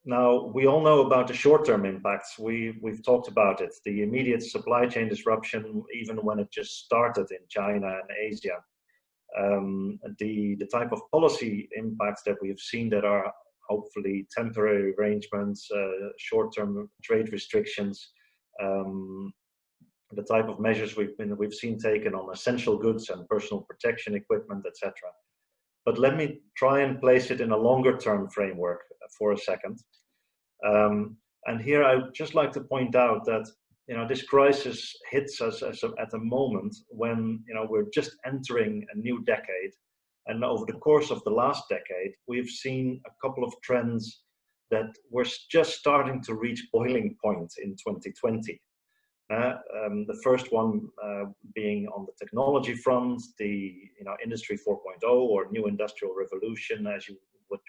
Speaker 5: Now, we all know about the short-term impacts. We've talked about it. The immediate supply chain disruption, even when it just started in China and Asia. The type of policy impacts that we've seen that are hopefully temporary arrangements, short-term trade restrictions, the type of measures we've seen taken on essential goods and personal protection equipment, etc. But let me try and place it in a longer-term framework for a second. And here I would just like to point out that this crisis hits us at a moment when we're just entering a new decade. And over the course of the last decade, we've seen a couple of trends that were just starting to reach boiling point in 2020. The first one being on the technology front, the Industry 4.0 or New Industrial Revolution,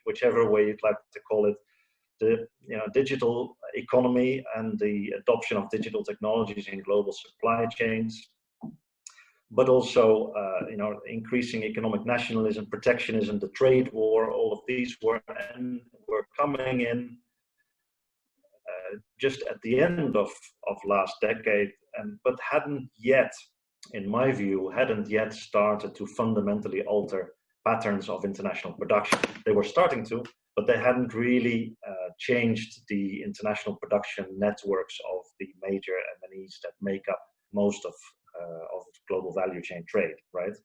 Speaker 5: whichever way you'd like to call it, the digital economy and the adoption of digital technologies in global supply chains. But also, increasing economic nationalism, protectionism, the trade war, all of these were coming in just at the end of last decade, but hadn't yet, in my view, started to fundamentally alter patterns of international production. They were starting to, but they hadn't really changed the international production networks of the major MNEs that make up most of global value chain trade, right?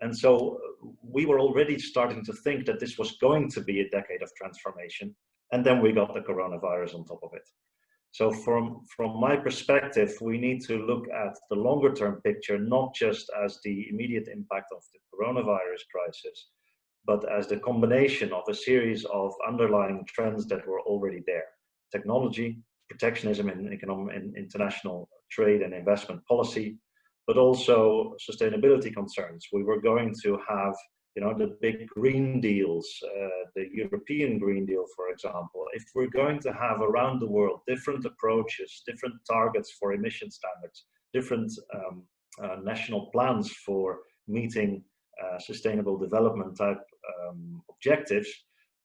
Speaker 5: And so we were already starting to think that this was going to be a decade of transformation, and then we got the coronavirus on top of it. So from my perspective, we need to look at the longer term picture, not just as the immediate impact of the coronavirus crisis, but as the combination of a series of underlying trends that were already there. Technology, protectionism in international trade and investment policy, but also sustainability concerns. We were going to have, the big green deals, the European Green Deal, for example. If we're going to have around the world different approaches, different targets for emission standards, different national plans for meeting sustainable development type objectives,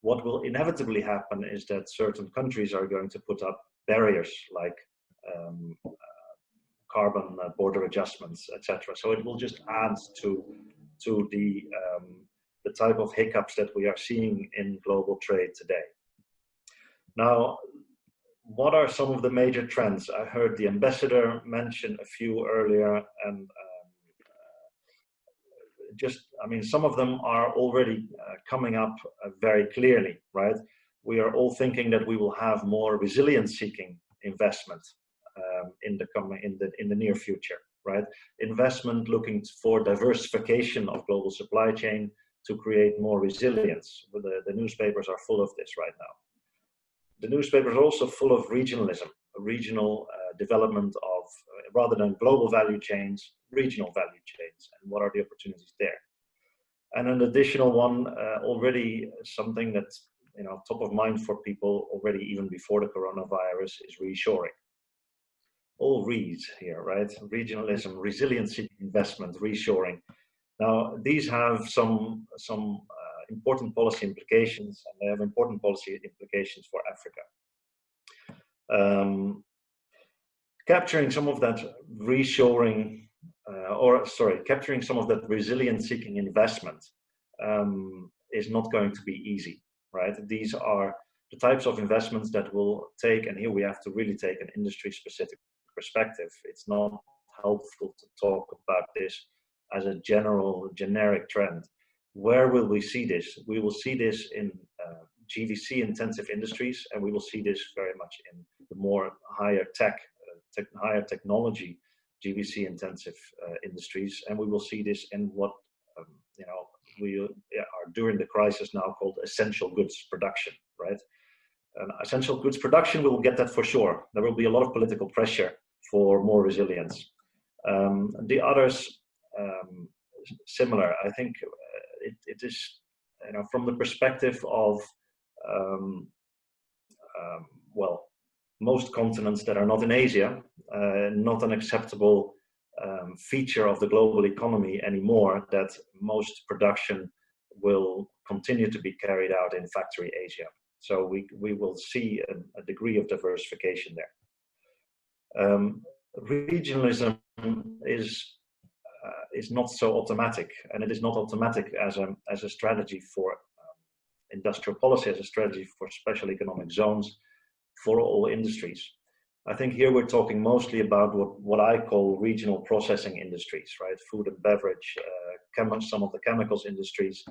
Speaker 5: what will inevitably happen is that certain countries are going to put up barriers like carbon border adjustments, etc. So it will just add to the type of hiccups that we are seeing in global trade today. Now, what are some of the major trends? I heard the ambassador mention a few earlier, and some of them are already coming up very clearly, right? We are all thinking that we will have more resilience-seeking investment in the near future, right? Investment looking for diversification of global supply chain to create more resilience. The newspapers are full of this right now. The newspapers are also full of regionalism, regional development of, rather than global value chains, regional value chains, and what are the opportunities there. And an additional one, already something that's top of mind for people already even before the coronavirus, is reshoring. All re's here, right? Regionalism, resiliency, investment, reshoring. Now, these have some important policy implications, and they have important policy implications for Africa. Capturing some of that reshoring, capturing some of that resilience-seeking investment is not going to be easy, right? These are the types of investments that will take, and here we have to really take an industry-specific perspective. It's not helpful to talk about this as a generic trend. Where will we see this? We will see this in GVC intensive industries, and we will see this very much in the more higher higher technology GVC intensive industries, and we will see this in what we are during the crisis now called essential goods production, right? And essential goods production, we will get that for sure. There will be a lot of political pressure for more resilience. The others, similar. I think it is, from the perspective of, well, most continents that are not in Asia, not an acceptable feature of the global economy anymore, that most production will continue to be carried out in factory Asia. So we will see a degree of diversification there. Regionalism is not so automatic, and it is not automatic as a strategy for industrial policy, as a strategy for special economic zones for all industries. I think here we're talking mostly about what I call regional processing industries, right? Food and beverage, some of the chemicals industries.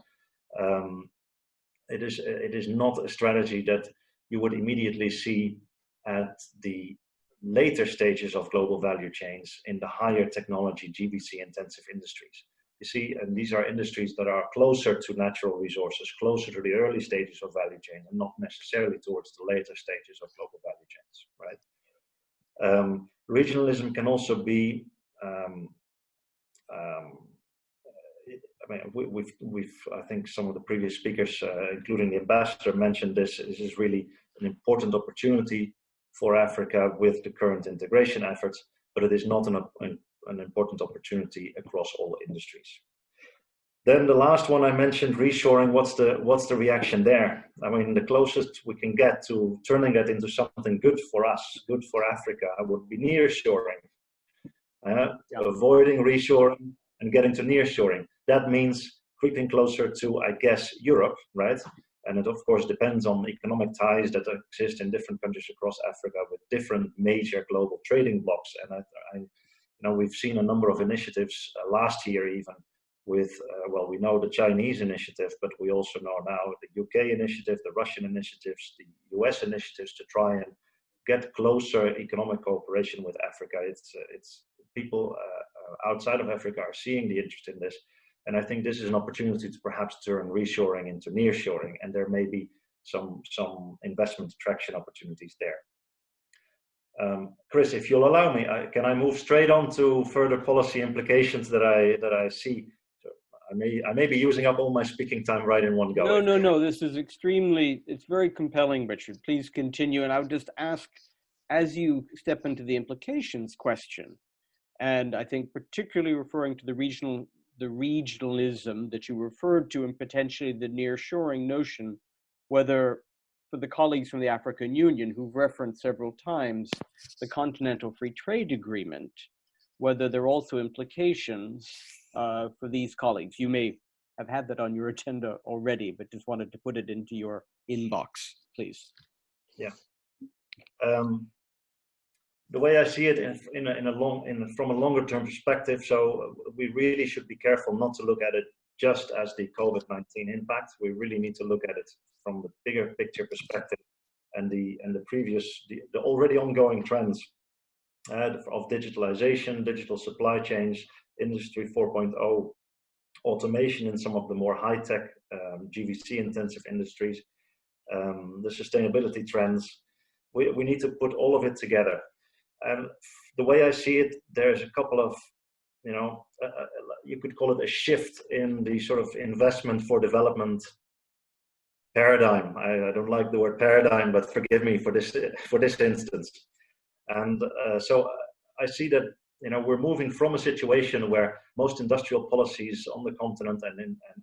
Speaker 5: It is not a strategy that you would immediately see at the later stages of global value chains in the higher technology GVC intensive industries. You see, and these are industries that are closer to natural resources, closer to the early stages of value chain, and not necessarily towards the later stages of global value chains, right? Regionalism can also be, I think some of the previous speakers, including the ambassador, mentioned this. This is really an important opportunity for Africa with the current integration efforts, but it is not an important opportunity across all industries. Then the last one I mentioned, reshoring. What's the reaction there? I mean, the closest we can get to turning that into something good for us, good for Africa, would be nearshoring. Avoiding reshoring and getting to nearshoring. That means creeping closer to, I guess, Europe, right? And it of course depends on economic ties that exist in different countries across Africa with different major global trading blocks. And we've seen a number of initiatives last year even with, well, we know the Chinese initiative, but we also know now the UK initiative, the Russian initiatives, the US initiatives to try and get closer economic cooperation with Africa. It's people outside of Africa are seeing the interest in this. And I think this is an opportunity to perhaps turn reshoring into nearshoring, and there may be some investment attraction opportunities there. Chris, if you'll allow me, can I move straight on to further policy implications that I see? So I may be using up all my speaking time right in one go.
Speaker 3: No. This is it's very compelling, Richard. Please continue. And I would just ask, as you step into the implications question, and I think particularly referring to the regionalism that you referred to, and potentially the nearshoring notion, whether for the colleagues from the African Union who've referenced several times the Continental Free Trade Agreement, whether there are also implications for these colleagues. You may have had that on your agenda already, but just wanted to put it into your inbox, please.
Speaker 5: Yeah. The way I see it from a longer term perspective, so we really should be careful not to look at it just as the COVID-19 impact. We really need to look at it from the bigger picture perspective and the already ongoing trends of digitalization, digital supply chains, Industry 4.0, automation in some of the more high-tech GVC intensive industries, the sustainability trends. We need to put all of it together. And the way I see it, there's a couple of, you could call it a shift in the sort of investment for development paradigm. I don't like the word paradigm, but forgive me for this instance. And so I see that, we're moving from a situation where most industrial policies on the continent and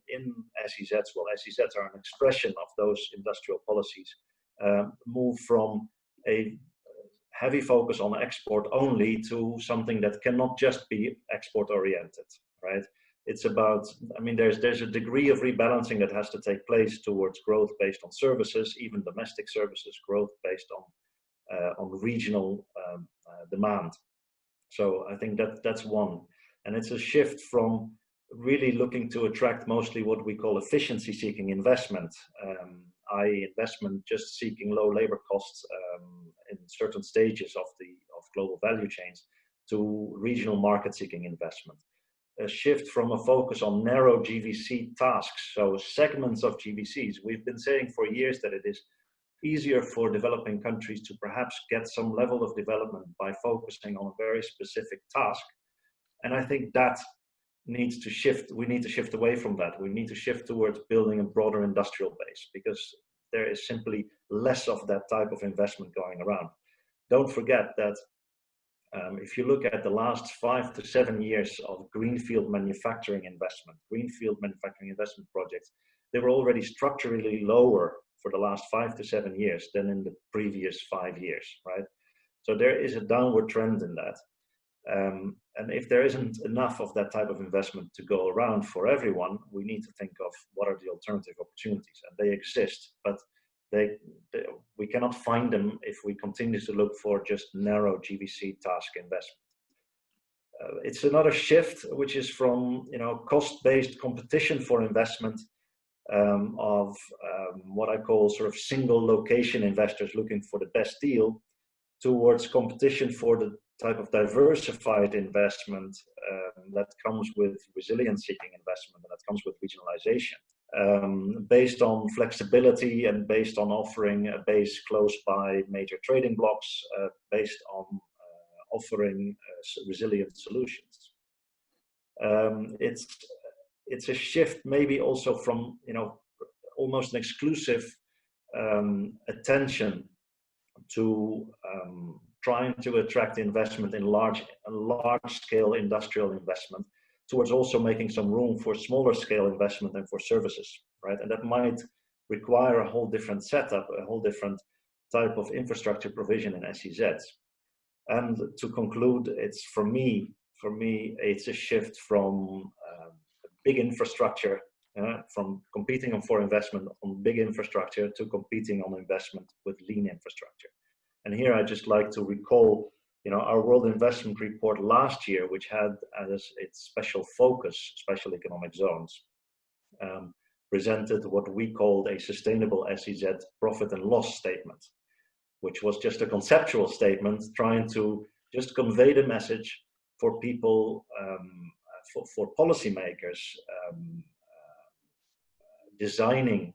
Speaker 5: in AEZs, well, AEZs are an expression of those industrial policies, move from a heavy focus on export only to something that cannot just be export oriented, right? It's about, there's a degree of rebalancing that has to take place towards growth based on services, even domestic services, growth based on regional demand. So I think that's one. And it's a shift from really looking to attract mostly what we call efficiency seeking investment, i.e. investment just seeking low labor costs in certain stages of global value chains, to regional market seeking investment. A shift from a focus on narrow GVC tasks, so segments of GVCs. We've been saying for years that it is easier for developing countries to perhaps get some level of development by focusing on a very specific task. And I think that needs to shift. We need to shift away from that. We need to shift towards building a broader industrial base, because there is simply less of that type of investment going around. Don't forget that if you look at the last 5 to 7 years of greenfield manufacturing investment projects, they were already structurally lower for the last 5 to 7 years than in the previous 5 years, right? So there is a downward trend in that. And if there isn't enough of that type of investment to go around for everyone, we need to think of what are the alternative opportunities, and they exist, but we cannot find them if we continue to look for just narrow GVC task investment. It's another shift, which is from cost-based competition for investment, of what I call sort of single location investors looking for the best deal, towards competition for the type of diversified investment that comes with resilience-seeking investment, and that comes with regionalization, based on flexibility and based on offering a base close by major trading blocks, based on offering resilient solutions. It's a shift maybe also from almost an exclusive attention to trying to attract investment in large-scale industrial investment, towards also making some room for smaller scale investment and for services, right? And that might require a whole different setup, a whole different type of infrastructure provision in SEZs. And to conclude, it's for me, it's a shift from big infrastructure, from competing for investment on big infrastructure to competing on investment with lean infrastructure. And here I'd just like to recall, our World Investment Report last year, which had as its special focus, special economic zones, presented what we called a sustainable SEZ profit and loss statement, which was just a conceptual statement trying to just convey the message for people, for policymakers designing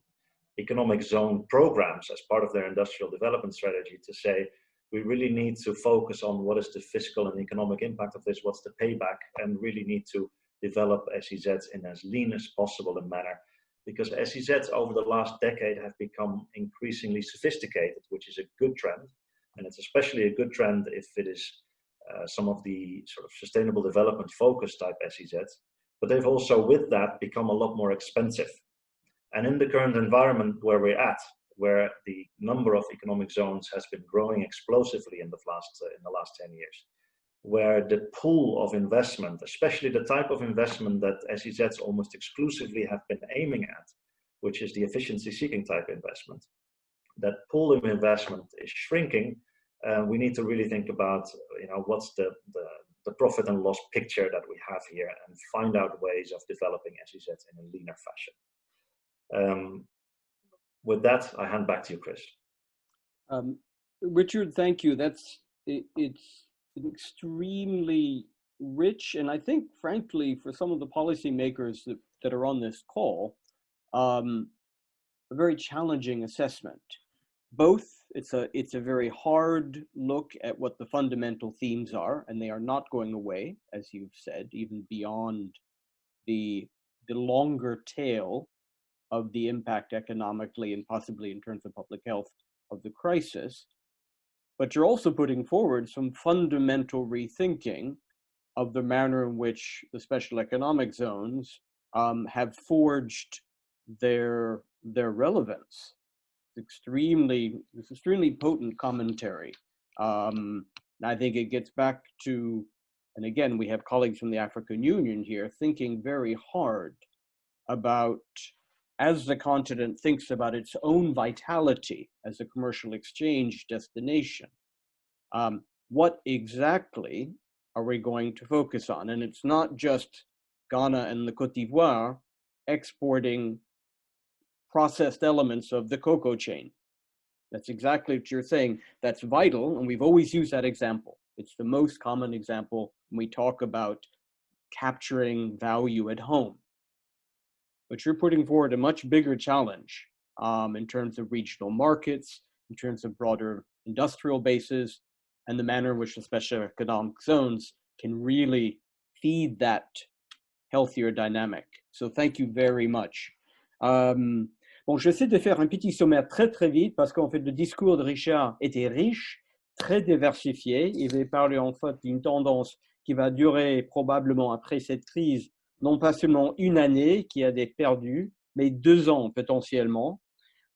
Speaker 5: economic zone programs as part of their industrial development strategy, to say, we really need to focus on what is the fiscal and economic impact of this, what's the payback, and really need to develop SEZs in as lean as possible a manner, because SEZs over the last decade have become increasingly sophisticated, which is a good trend. And it's especially a good trend if it is some of the sort of sustainable development focused type SEZs, but they've also with that become a lot more expensive. And in the current environment where we're at, where the number of economic zones has been growing explosively in the last 10 years, where the pool of investment, especially the type of investment that SEZs almost exclusively have been aiming at, which is the efficiency seeking type investment, that pool of investment is shrinking. We need to really think about, what's the profit and loss picture that we have here, and find out ways of developing SEZs in a leaner fashion. With that, I hand back to you, Chris.
Speaker 3: Richard, thank you. It's extremely rich, and I think, frankly, for some of the policymakers that are on this call, a very challenging assessment. Both, it's a very hard look at what the fundamental themes are, and they are not going away, as you've said, even beyond the longer tail of the impact economically and possibly in terms of public health of the crisis. But you're also putting forward some fundamental rethinking of the manner in which the special economic zones have forged their relevance. It's extremely potent commentary. And I think it gets back to, and again, we have colleagues from the African Union here thinking very hard about, as the continent thinks about its own vitality as a commercial exchange destination, what exactly are we going to focus on? And it's not just Ghana and the Côte d'Ivoire exporting processed elements of the cocoa chain. That's exactly what you're saying. That's vital, and we've always used that example. It's the most common example when we talk about capturing value at home. But you're putting forward a much bigger challenge in terms of regional markets, in terms of broader industrial bases, and the manner in which the special economic zones can really feed that healthier dynamic. So thank you very much. Bon, j'essaie de faire un petit sommaire très très vite parce qu'en fait le discours de Richard était riche, très diversifié. Il va parler en fait d'une tendance qui va durer probablement après cette crise, non pas seulement une année qui a des perdus, mais 2 ans potentiellement.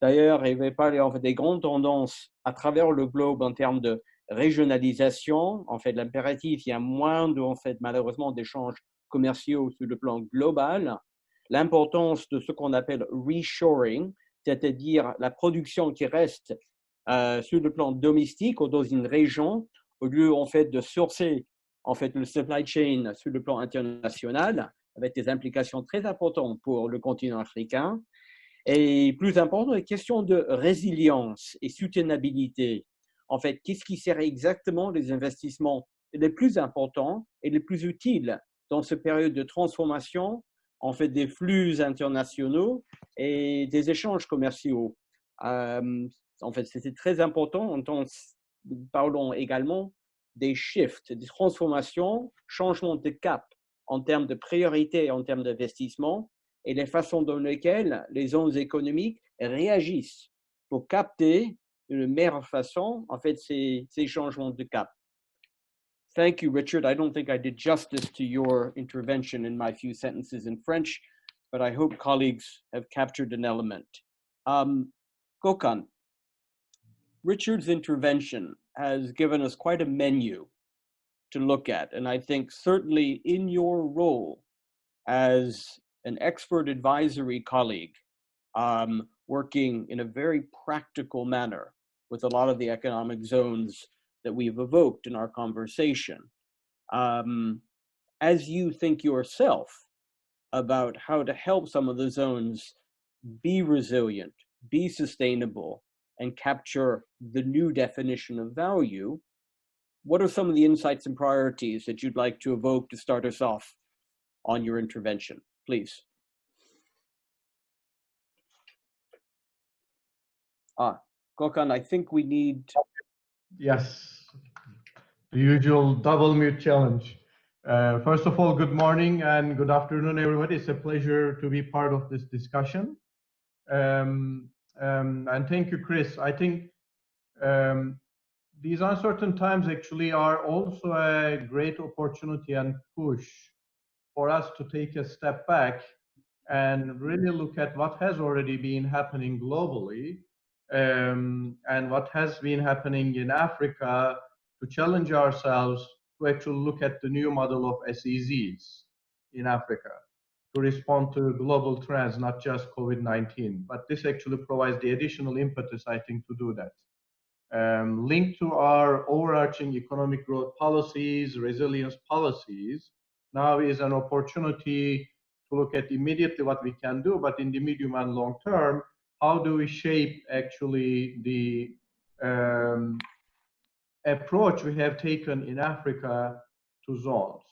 Speaker 3: D'ailleurs, il va parler en fait des grandes tendances à travers le globe en termes de régionalisation. En fait, l'impératif, il y a moins de, en fait, malheureusement, d'échanges commerciaux sur le plan global. L'importance de ce qu'on appelle reshoring, c'est-à-dire la production qui reste sur le plan domestique ou dans une région, au lieu en fait de sourcer en fait le supply chain sur le plan international, avec des implications très importantes pour le continent africain. Et plus important, les questions de résilience et soutenabilité. En fait, qu'est-ce qui sert exactement les investissements les plus importants et les plus utiles dans cette période de transformation, en fait, des flux internationaux et des échanges commerciaux. En fait, c'était très important. Nous parlons également des shifts, des transformations, changements de cap en termes de priorité, en termes d'investissement, et les façons dans lesquelles les zones économiques réagissent pour capter de meilleure façon, en fait, ces changements de cap. Thank you, Richard. I don't think I did justice to your intervention in my few sentences in French, but I hope colleagues have captured an element. Gökhan, Richard's intervention has given us quite a menu to look at, and I think certainly in your role as an expert advisory colleague, working in a very practical manner with a lot of the economic zones that we've evoked in our conversation. As you think yourself about how to help some of the zones be resilient, be sustainable, and capture the new definition of value, what are some of the insights and priorities that you'd like to evoke to start us off on your intervention, please? Gökhan, I think we need...
Speaker 6: Yes, the usual double mute challenge. First of all, good morning and good afternoon, everybody. It's a pleasure to be part of this discussion. And thank you, Chris. I think these uncertain times actually are also a great opportunity and push for us to take a step back and really look at what has already been happening globally and what has been happening in Africa, to challenge ourselves to actually look at the new model of AEZOs in Africa to respond to global trends, not just COVID-19. But this actually provides the additional impetus, I think, to do that. Linked to our overarching economic growth policies, resilience policies, now is an opportunity to look at immediately what we can do, but in the medium and long term, how do we shape actually the approach we have taken in Africa to zones?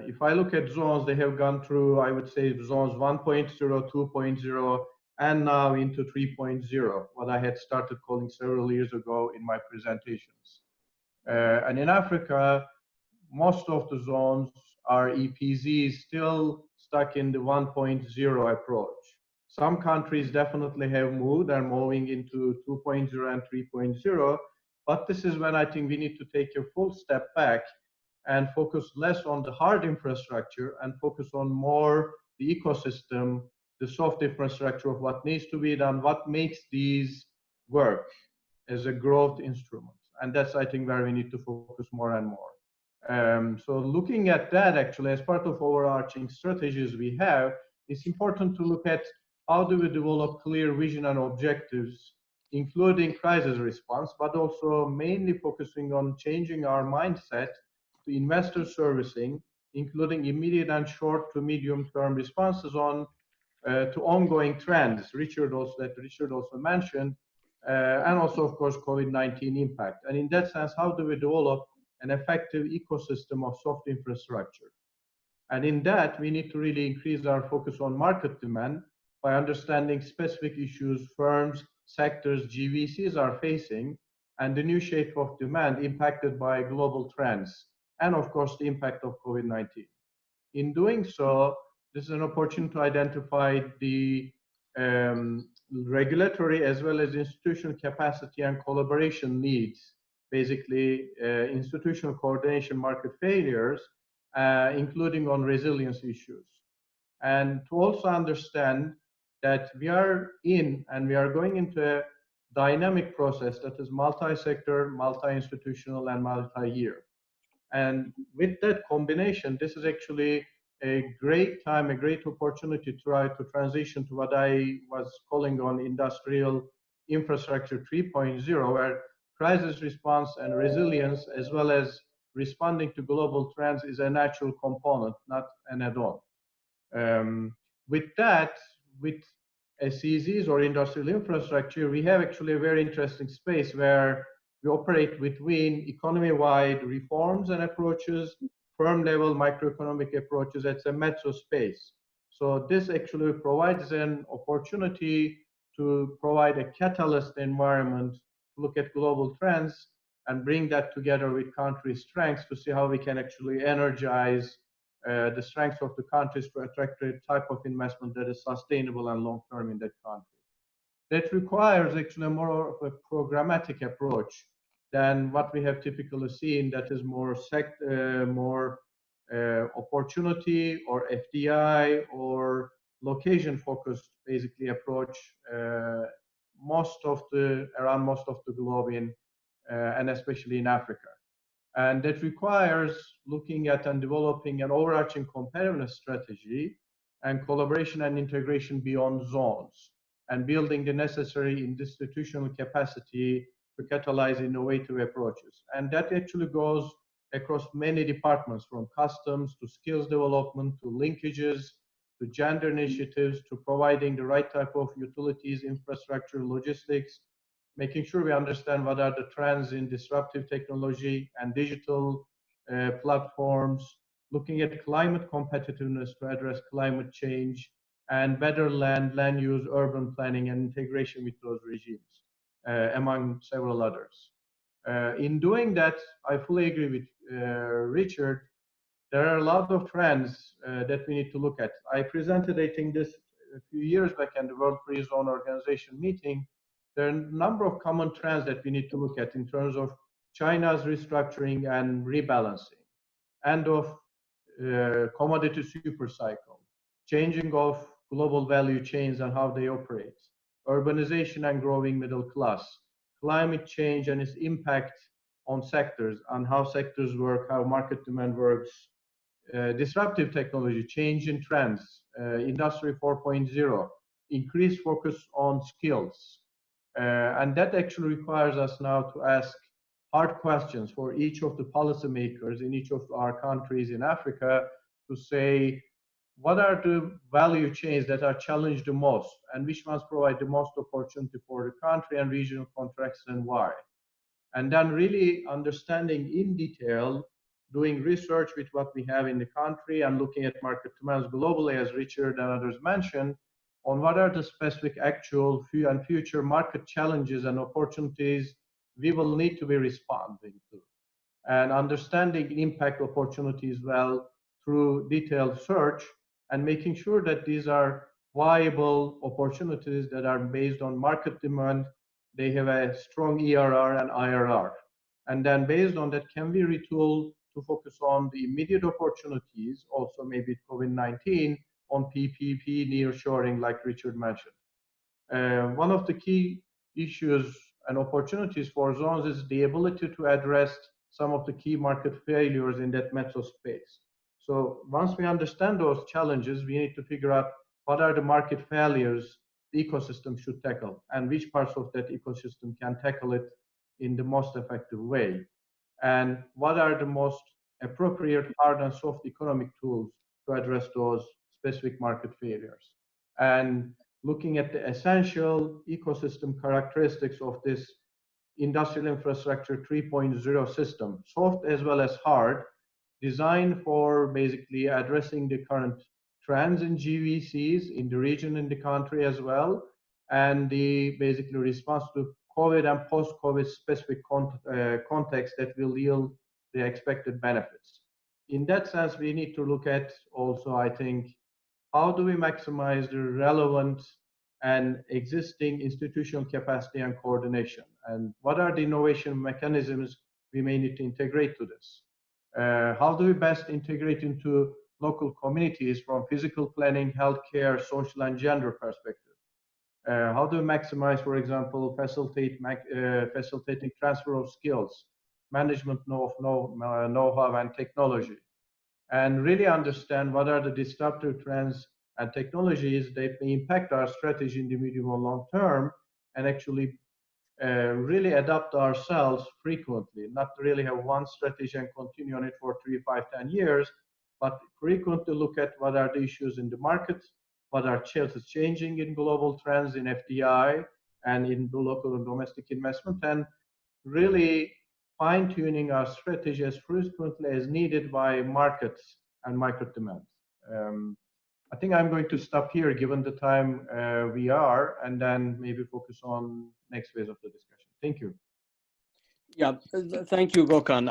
Speaker 6: If I look at zones, they have gone through, I would say, zones 1.0, 2.0, and now into 3.0, what I had started calling several years ago in my presentations. And in Africa, most of the zones are EPZs still stuck in the 1.0 approach. Some countries definitely have moved, are moving into 2.0 and 3.0, but this is when I think we need to take a full step back and focus less on the hard infrastructure and focus on more the ecosystem, the soft infrastructure of what needs to be done, what makes these work as a growth instrument. And that's, I think, where we need to focus more and more. So looking at that, actually, as part of overarching strategies we have, it's important to look at how do we develop clear vision and objectives, including crisis response, but also mainly focusing on changing our mindset to investor servicing, including immediate and short to medium term responses on to ongoing trends, Richard also mentioned, and also, of course, COVID-19 impact. And in that sense, how do we develop an effective ecosystem of soft infrastructure? And in that, we need to really increase our focus on market demand by understanding specific issues firms, sectors, GVCs are facing, and the new shape of demand impacted by global trends, and of course, the impact of COVID-19. In doing so, this is an opportunity to identify the regulatory as well as institutional capacity and collaboration needs, basically institutional coordination, market failures, including on resilience issues. And to also understand that we are going into a dynamic process that is multi-sector, multi-institutional, and multi-year. And with that combination, this is actually a great time, a great opportunity to try to transition to what I was calling on industrial infrastructure 3.0, where crisis response and resilience, as well as responding to global trends, is a natural component, not an add-on. With that, with AEZOs or industrial infrastructure, we have actually a very interesting space where we operate between economy-wide reforms and approaches, firm-level microeconomic approaches. It's a mezzo space. So this actually provides an opportunity to provide a catalyst environment to look at global trends and bring that together with country strengths to see how we can actually energize the strengths of the countries to attract a type of investment that is sustainable and long-term in that country. That requires actually more of a programmatic approach than what we have typically seen, that is more opportunity or FDI or location-focused, basically, approach around most of the globe and especially in Africa. And that requires looking at and developing an overarching competitiveness strategy and collaboration and integration beyond zones, and building the necessary institutional capacity to catalyze innovative approaches. And that actually goes across many departments, from customs to skills development to linkages to gender initiatives to providing the right type of utilities, infrastructure, logistics, making sure we understand what are the trends in disruptive technology and digital platforms, looking at climate competitiveness to address climate change, and better land use, urban planning, and integration with those regimes, among several others. In doing that, I fully agree with Richard. There are a lot of trends that we need to look at. I presented, I think, this a few years back in the World Free Zone Organization meeting. There are a number of common trends that we need to look at in terms of China's restructuring and rebalancing, end of commodity super cycle, changing of global value chains and how they operate, urbanization and growing middle class, climate change and its impact on sectors, on how sectors work, how market demand works, disruptive technology, change in trends, Industry 4.0, increased focus on skills. And that actually requires us now to ask hard questions for each of the policymakers in each of our countries in Africa to say, what are the value chains that are challenged the most, and which ones provide the most opportunity for the country and regional context, and why? And then really understanding in detail, doing research with what we have in the country and looking at market demands globally, as Richard and others mentioned, on what are the specific actual and future market challenges and opportunities we will need to be responding to, and understanding impact opportunities well through detailed search, and making sure that these are viable opportunities that are based on market demand. They have a strong ERR and IRR. And then based on that, can we retool to focus on the immediate opportunities, also maybe COVID-19, on PPP, nearshoring, like Richard mentioned. One of the key issues and opportunities for zones is the ability to address some of the key market failures in that metro space. So once we understand those challenges, we need to figure out what are the market failures the ecosystem should tackle, and which parts of that ecosystem can tackle it in the most effective way, and what are the most appropriate hard and soft economic tools to address those specific market failures. and looking at the essential ecosystem characteristics of this industrial infrastructure 3.0 system, soft as well as hard, designed for basically addressing the current trends in GVCs in the region, in the country as well, and the basically response to COVID and post-COVID specific context that will yield the expected benefits. In that sense, we need to look at also, I think, how do we maximize the relevant and existing institutional capacity and coordination? And what are the innovation mechanisms we may need to integrate to this? How do we best integrate into local communities from physical planning, healthcare, social and gender perspective? How do we maximize, for example, facilitating transfer of skills, management know-how and technology, and really understand what are the disruptive trends and technologies that may impact our strategy in the medium or long term, and actually really adapt ourselves frequently, not really have one strategy and continue on it for 3, 5, 10 years, but frequently look at what are the issues in the market, what are changing in global trends in FDI and in the local and domestic investment, and really fine-tuning our strategy as frequently as needed by markets and market demands. I think I'm going to stop here given the time we are, and then maybe focus on next phase of the discussion. Thank you.
Speaker 3: Yeah, thank you, Gökhan.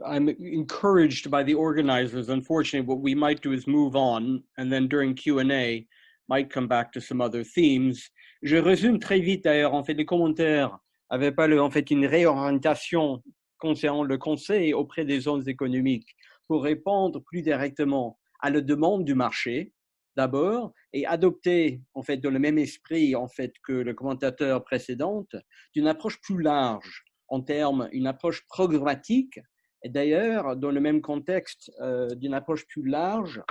Speaker 3: I'm encouraged by the organizers. Unfortunately, what we might do is move on, and then during Q&A, might come back to some other themes. Je résume très vite d'ailleurs, en fait, les commentaires avaient pas en fait une réorientation concernant le conseil auprès des zones économiques pour répondre plus directement à la demande du marché, d'abord, et adopter, en fait, dans le même esprit, en fait, que le commentateur précédent, d'une approche plus large, en termes, une approche programmatique, et d'ailleurs, dans le même contexte d'une approche plus large,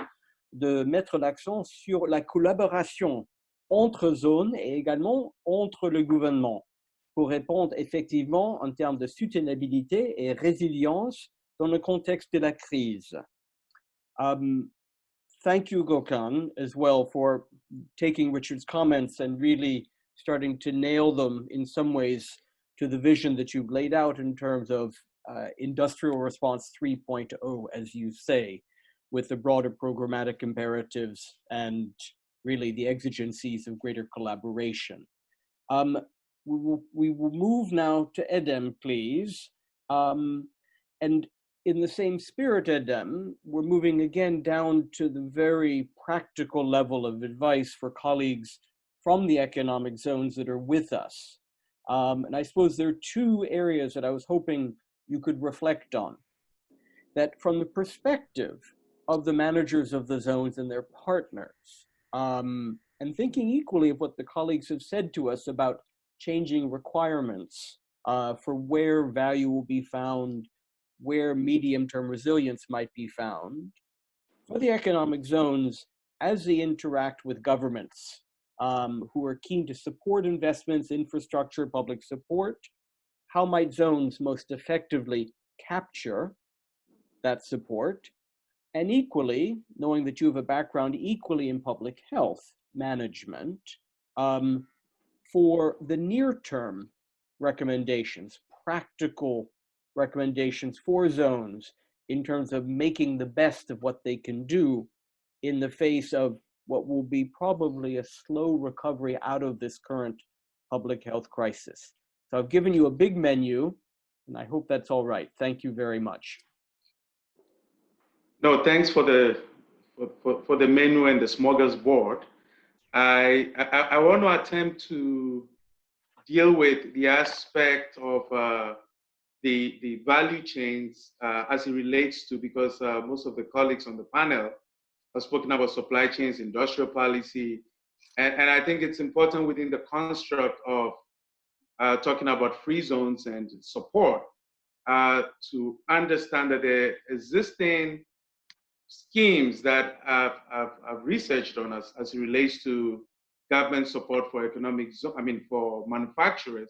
Speaker 3: de mettre l'accent sur la collaboration entre zones et également entre le gouvernement, pour répondre effectivement en termes de soutenabilité et résilience dans le contexte de la crise. Thank you, Gökhan, as well, for taking Richard's comments and really starting to nail them in some ways to the vision that you've laid out in terms of industrial response 3.0, as you say, with the broader programmatic imperatives and really the exigencies of greater collaboration. We will move now to Edem, please. And in the same spirit, Edem, we're moving again down to the very practical level of advice for colleagues from the economic zones that are with us. And I suppose there are two areas that I was hoping you could reflect on. That from the perspective of the managers of the zones and their partners, and thinking equally of what the colleagues have said to us about changing requirements for where value will be found, where medium-term resilience might be found, for the economic zones as they interact with governments who are keen to support investments, infrastructure, public support, how might zones most effectively capture that support? And equally, knowing that you have a background equally in public health management, for the near-term recommendations, practical recommendations for zones in terms of making the best of what they can do in the face of what will be probably a slow recovery out of this current public health crisis. So I've given you a big menu, and I hope that's all right. Thank you very much.
Speaker 7: No, thanks for the menu and the smorgasbord. I want to attempt to deal with the aspect of the value chains as it relates to, because most of the colleagues on the panel have spoken about supply chains, industrial policy, and I think it's important within the construct of talking about free zones and support to understand that the existing schemes that I've researched on as it relates to government support for for manufacturers,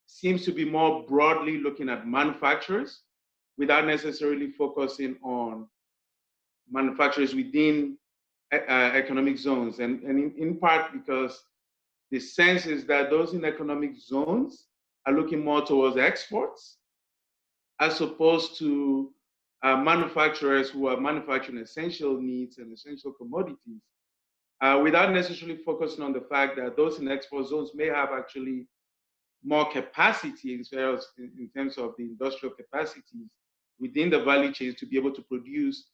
Speaker 7: seems to be more broadly looking at manufacturers without necessarily focusing on manufacturers within economic zones, and in part because the sense is that those in economic zones are looking more towards exports as opposed to manufacturers who are manufacturing essential needs and essential commodities, without necessarily focusing on the fact that those in export zones may have actually more capacity in terms of the industrial capacities within the value chains to be able to produce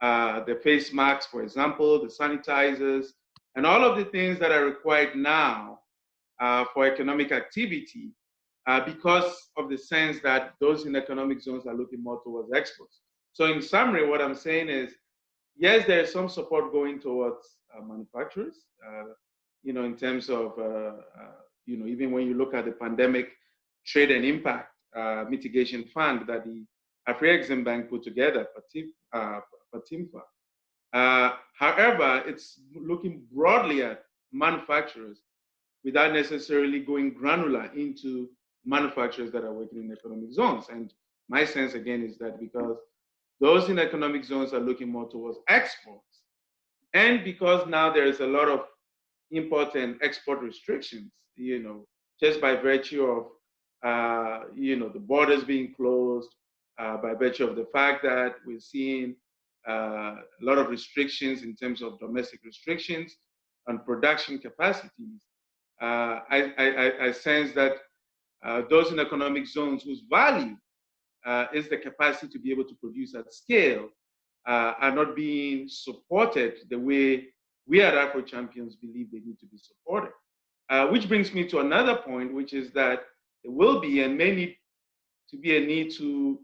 Speaker 7: the face masks, for example, the sanitizers, and all of the things that are required now for economic activity, because of the sense that those in economic zones are looking more towards exports. So in summary, what I'm saying is, yes, there's some support going towards manufacturers, in terms of, even when you look at the pandemic trade and impact mitigation fund that the AfroExim Bank put together for TIMFA. However, it's looking broadly at manufacturers without necessarily going granular into manufacturers that are working in economic zones. And my sense, again, is that because those in economic zones are looking more towards exports, and because now there is a lot of import and export restrictions, just by virtue of, the borders being closed, by virtue of the fact that we're seeing a lot of restrictions in terms of domestic restrictions on production capacities, I sense that those in economic zones whose value is the capacity to be able to produce at scale are not being supported the way we at AfroChampions believe they need to be supported. Which brings me to another point, which is that there will be and may need to be a need to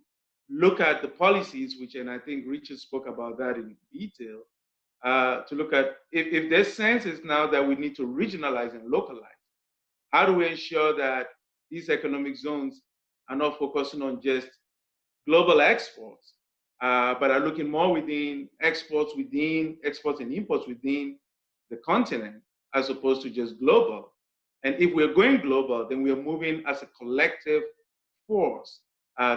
Speaker 7: look at the policies, and I think Richard spoke about that in detail, to look at if their sense is now that we need to regionalize and localize, how do we ensure that these economic zones are not focusing on just global exports, but are looking more within exports and imports within the continent, as opposed to just global. And if we're going global, then we are moving as a collective force,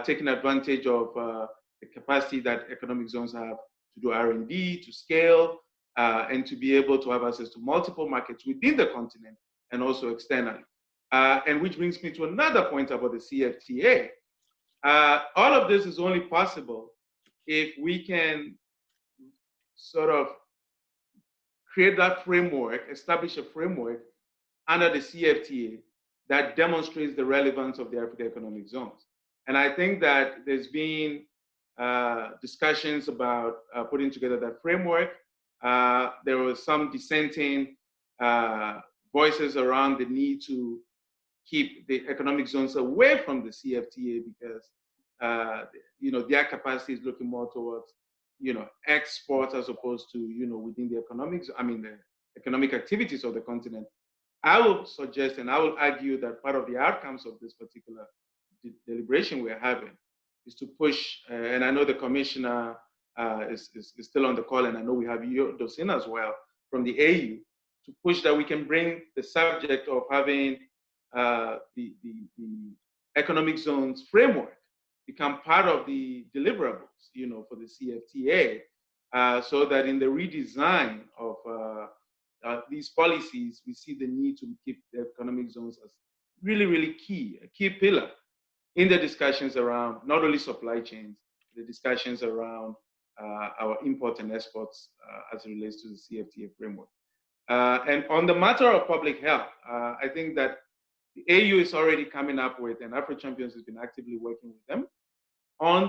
Speaker 7: taking advantage of the capacity that economic zones have to do R&D, to scale, and to be able to have access to multiple markets within the continent and also externally. And which brings me to another point about the CFTA. All of this is only possible if we can sort of create that framework, establish a framework under the CFTA that demonstrates the relevance of the African economic zones. And I think that there's been discussions about putting together that framework. There was some dissenting voices around the need to keep the economic zones away from the CFTA because, their capacity is looking more towards, exports as opposed to, within the economic activities of the continent. I will suggest and I will argue that part of the outcomes of this particular deliberation we're having is to push, and I know the commissioner is still on the call, and I know we have Dosin as well from the AU, to push that we can bring the subject of having the economic zones framework become part of the deliverables, for the CFTA, so that in the redesign of these policies, we see the need to keep the economic zones as really, really a key pillar in the discussions around not only supply chains, the discussions around our import and exports as it relates to the CFTA framework. And on the matter of public health, I think that the AU is already coming up with, and AfroChampions has been actively working with them on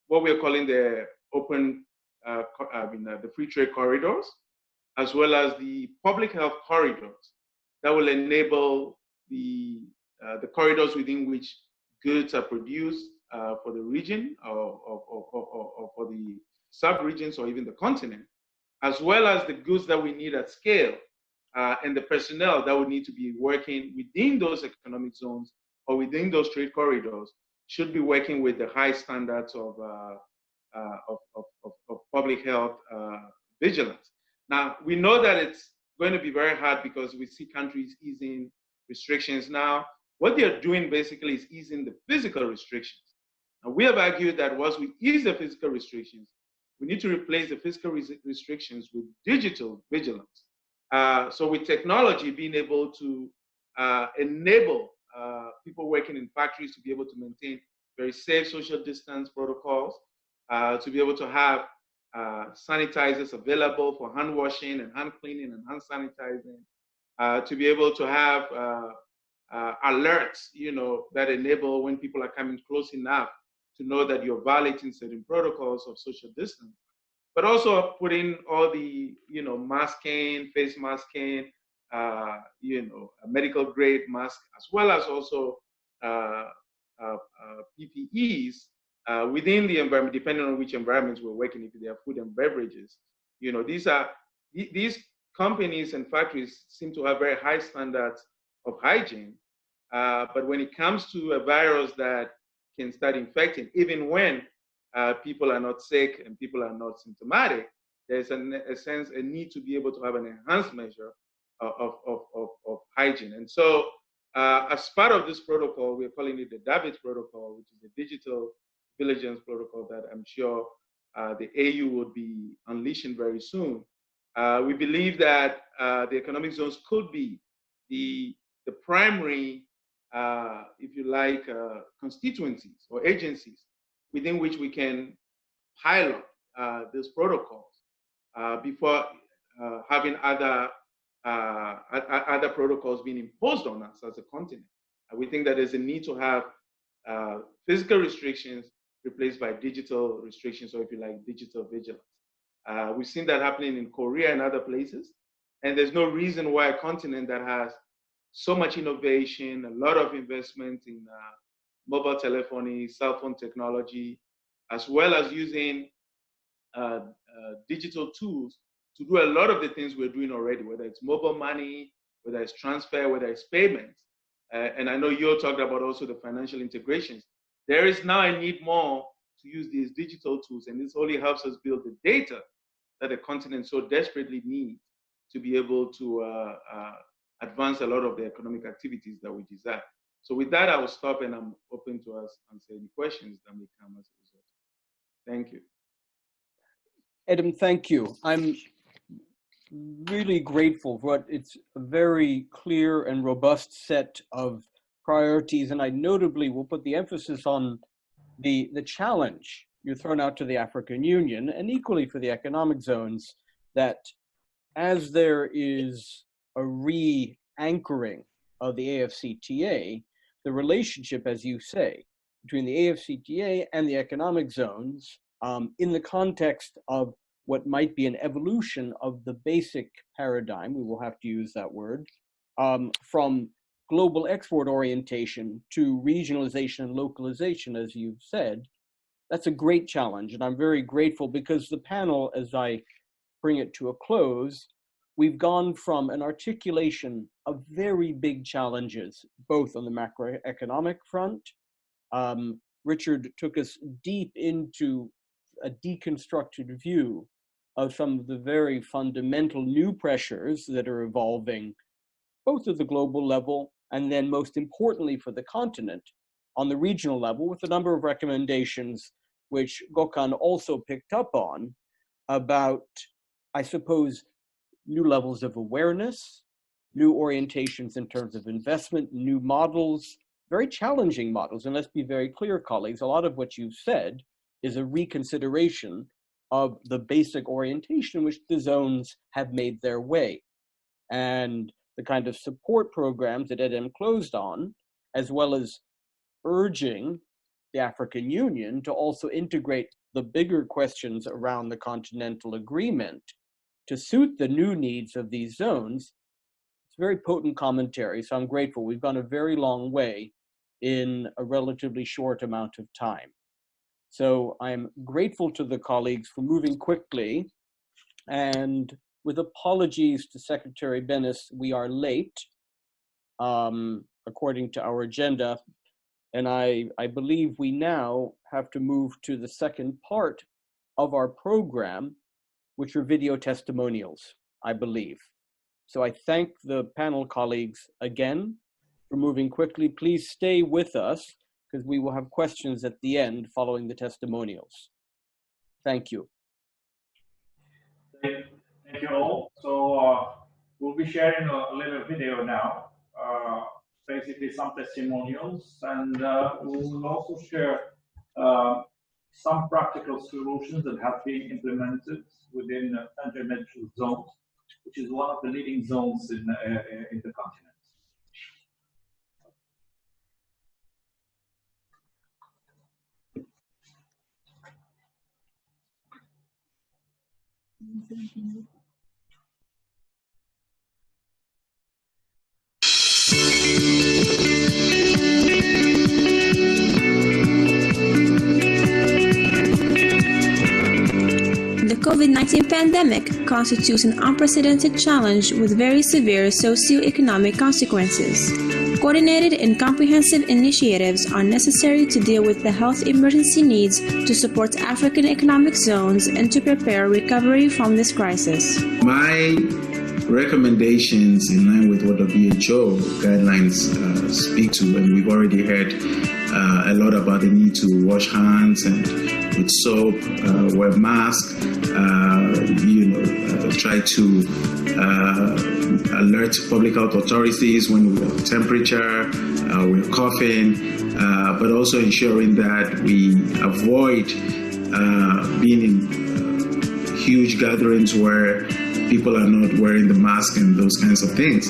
Speaker 7: what we're calling the open, the free trade corridors, as well as the public health corridors that will enable the corridors within which goods are produced for the region or for the sub-regions or even the continent, as well as the goods that we need at scale and the personnel that would need to be working within those economic zones or within those trade corridors should be working with the high standards of public health vigilance. Now, we know that it's going to be very hard because we see countries easing restrictions now. What they're doing basically is easing the physical restrictions. And we have argued that once we ease the physical restrictions, we need to replace the fiscal restrictions with digital vigilance. So with technology being able to enable people working in factories to be able to maintain very safe social distance protocols, to be able to have sanitizers available for hand washing and hand cleaning and hand sanitizing, to be able to have alerts, that enable when people are coming close enough to know that you're violating certain protocols of social distance, but also putting all the, masking, face masking, medical grade mask, as well as also PPEs within the environment, depending on which environments we're working, if they are food and beverages. These companies and factories seem to have very high standards of hygiene, but when it comes to a virus that can start infecting, even when people are not sick and people are not symptomatic, there's a need to be able to have an enhanced measure of hygiene. And so as part of this protocol, we're calling it the DAVID protocol, which is a digital vigilance protocol that I'm sure the AU will be unleashing very soon. We believe that the economic zones could be the primary, if you like, constituencies or agencies within which we can pilot these protocols before having other protocols being imposed on us as a continent. We think that there's a need to have physical restrictions replaced by digital restrictions, or if you like, digital vigilance. We've seen that happening in Korea and other places, and there's no reason why a continent that has so much innovation, a lot of investment in mobile telephony, cell phone technology, as well as using digital tools to do a lot of the things we're doing already, whether it's mobile money, whether it's transfer, whether it's payments. And I know you talked about also the financial integrations. There is now a need more to use these digital tools, and this only helps us build the data that the continent so desperately needs to be able to advance a lot of the economic activities that we desire. So with that, I will stop, and I'm open to answer any questions that may come as a result. Thank you.
Speaker 3: Adam, thank you. I'm really grateful for what it's a very clear and robust set of priorities, and I notably will put the emphasis on the challenge you're thrown out to the African Union, and equally for the economic zones, that as there is a re-anchoring of the AfCFTA, the relationship, as you say, between the AfCFTA and the economic zones in the context of what might be an evolution of the basic paradigm, we will have to use that word, from global export orientation to regionalization and localization, as you've said. That's a great challenge, and I'm very grateful because the panel, as I bring it to a close, we've gone from an articulation of very big challenges, both on the macroeconomic front. Richard took us deep into a deconstructed view of some of the very fundamental new pressures that are evolving, both at the global level and then most importantly for the continent on the regional level, with a number of recommendations which Gökhan also picked up on about, I suppose, new levels of awareness, new orientations in terms of investment, new models, very challenging models. And let's be very clear, colleagues, a lot of what you've said is a reconsideration of the basic orientation in which the zones have made their way. And the kind of support programs that Adam closed on, as well as urging the African Union to also integrate the bigger questions around the continental agreement to suit the new needs of these zones. It's very potent commentary, so I'm grateful. We've gone a very long way in a relatively short amount of time. So I'm grateful to the colleagues for moving quickly, and with apologies to Secretary Bennis, we are late according to our agenda. And I believe we now have to move to the second part of our program, which are video testimonials, I believe. So I thank the panel colleagues again for moving quickly. Please stay with us because we will have questions at the end following the testimonials. Thank you.
Speaker 1: Thank you all. So we'll be sharing a little video now, basically some testimonials, and we will also share some practical solutions that have been implemented within Tanger Med Zones, which is one of the leading zones in the continent.
Speaker 8: The COVID-19 pandemic constitutes an unprecedented challenge with very severe socio-economic consequences. Coordinated and comprehensive initiatives are necessary to deal with the health emergency needs to support African economic zones and to prepare recovery from this crisis.
Speaker 9: My recommendations in line with what the WHO guidelines speak to, and we've already heard a lot about the need to wash hands and with soap, wear masks, try to alert public health authorities when we have temperature, we're coughing, but also ensuring that we avoid being in huge gatherings where people are not wearing the mask and those kinds of things.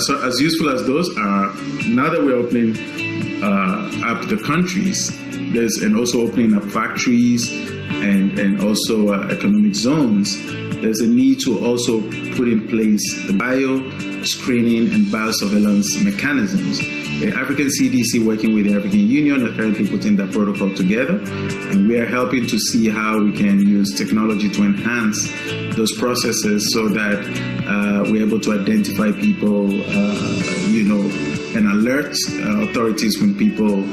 Speaker 9: So as useful as those are, now that we're opening up the countries, and also opening up factories and also economic zones, there's a need to also put in place the bio-screening and biosurveillance mechanisms. The African CDC, working with the African Union, are currently putting that protocol together, and we are helping to see how we can use technology to enhance those processes so that we're able to identify people, and alert authorities when people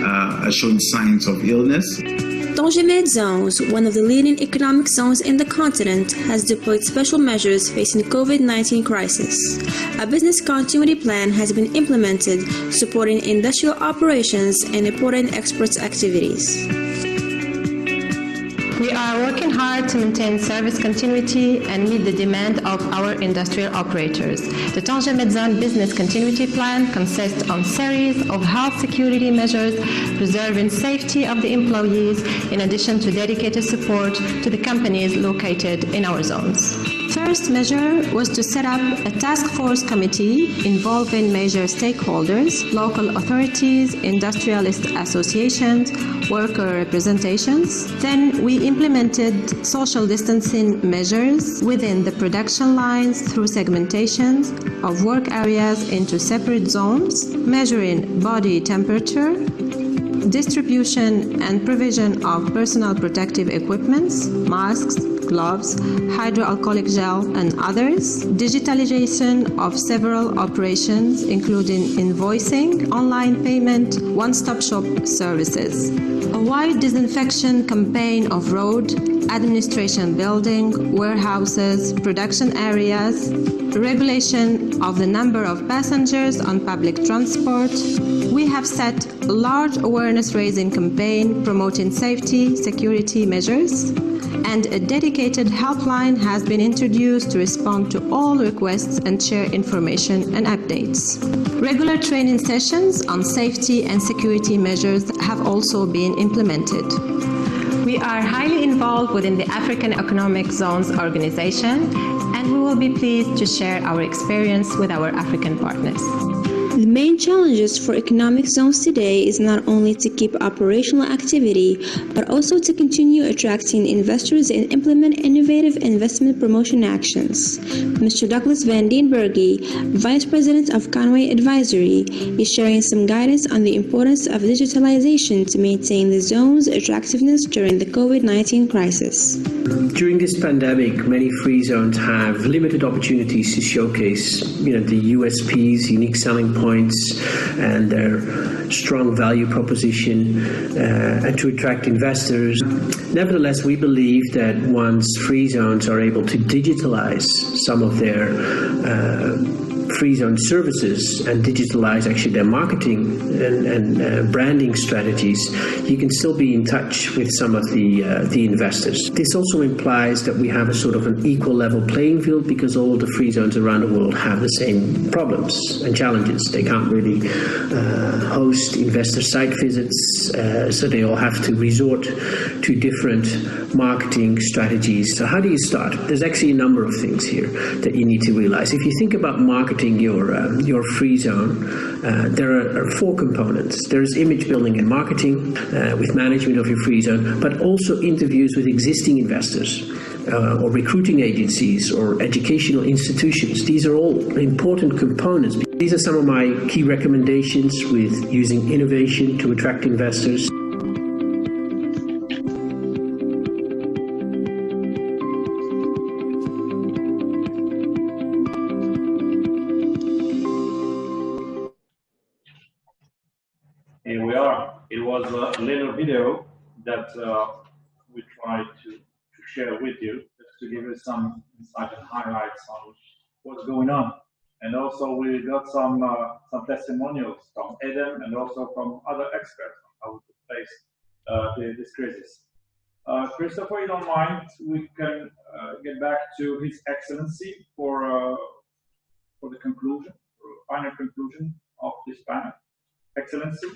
Speaker 9: are showing signs of illness.
Speaker 8: Tanger Med Zones, one of the leading economic zones in the continent, has deployed special measures facing COVID-19 crisis. A business continuity plan has been implemented, supporting industrial operations and important exports activities.
Speaker 10: We are working hard to maintain service continuity and meet the demand of our industrial operators. The Tanger Med Zone Business Continuity Plan consists on a series of health security measures preserving safety of the employees, in addition to dedicated support to the companies located in our zones.
Speaker 8: First measure was to set up a task force committee involving major stakeholders, local authorities, industrialist associations, worker representations. Then we implemented social distancing measures within the production lines through segmentations of work areas into separate zones, measuring body temperature, distribution and provision of personal protective equipments, masks, gloves, hydroalcoholic gel, and others, digitalization of several operations, including invoicing, online payment, one-stop shop services, a wide disinfection campaign of road, administration building, warehouses, production areas, regulation of the number of passengers on public transport. We have set a large awareness-raising campaign promoting safety, security measures, and a dedicated helpline has been introduced to respond to all requests and share information and updates. Regular training sessions on safety and security measures have also been implemented. We are highly involved within the African Economic Zones organization, and we will be pleased to share our experience with our African partners. The main challenges for economic zones today is not only to keep operational activity, but also to continue attracting investors and implement innovative investment promotion actions. Mr. Douglas Van Dienbergie, Vice President of Conway Advisory, is sharing some guidance on the importance of digitalization to maintain the zone's attractiveness during the COVID-19 crisis.
Speaker 11: During this pandemic, many free zones have limited opportunities to showcase, the USPs, unique selling points, and their strong value proposition, and to attract investors. Nevertheless, we believe that once free zones are able to digitalize some of their free zone services and digitalize actually their marketing and branding strategies, you can still be in touch with some of the investors. This also implies that we have a sort of an equal level playing field, because all the free zones around the world have the same problems and challenges. They can't really host investor site visits, so they all have to resort to different marketing strategies. So how do you start? There's actually a number of things here that you need to realize. If you think about marketing your free zone, there are 4 components. There's image building and marketing with management of your free zone, but also interviews with existing investors or recruiting agencies or educational institutions. These are all important components. These are some of my key recommendations with using innovation to attract investors.
Speaker 1: Here we are. It was a little video that we tried to share with you, just to give you some insight and highlights on what's going on. And also we got some testimonials from Adam and also from other experts on how we could face this crisis. Christopher, you don't mind, we can get back to His Excellency for the conclusion, or final conclusion of this panel. Excellency,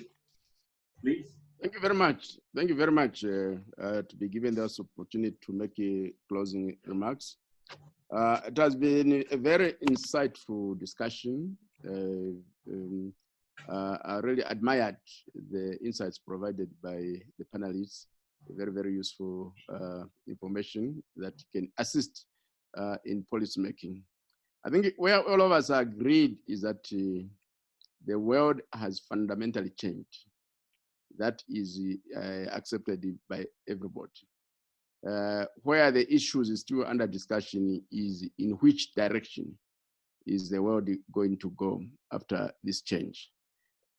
Speaker 1: please.
Speaker 2: Thank you very much. Thank you very much to be given this opportunity to make closing remarks. It has been a very insightful discussion. I really admired the insights provided by the panelists. Very, very useful information that can assist in policy making. I think where all of us are agreed is that the world has fundamentally changed. That is accepted by everybody. Where the issues is still under discussion is in which direction is the world going to go after this change.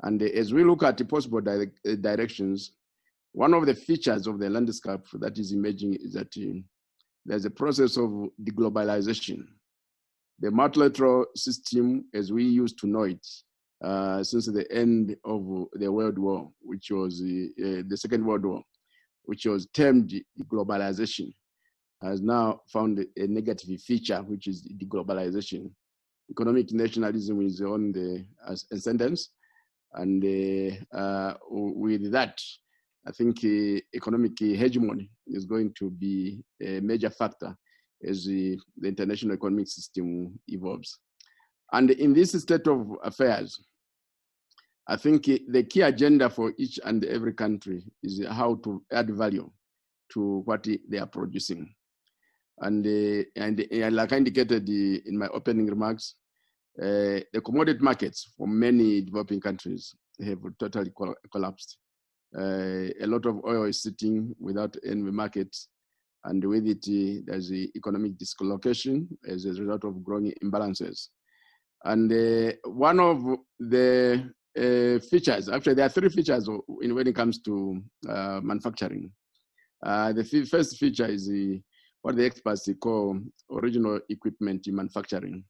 Speaker 2: And as we look at the possible directions, one of the features of the landscape that is emerging is that there's a process of deglobalization. The multilateral system, as we used to know it, since the end of the World War, which was the Second World War, which was termed globalization, has now found a negative feature, which is deglobalization. Economic nationalism is on the ascendance, and with that, I think economic hegemony is going to be a major factor as the international economic system evolves. And in this state of affairs, I think the key agenda for each and every country is how to add value to what they are producing. And like I indicated in my opening remarks, the commodity markets for many developing countries have totally collapsed. A lot of oil is sitting without any markets, and with it, there's the economic dislocation as a result of growing imbalances. And one of the features, actually there are 3 features when it comes to manufacturing. The first feature is what the experts call original equipment manufacturing.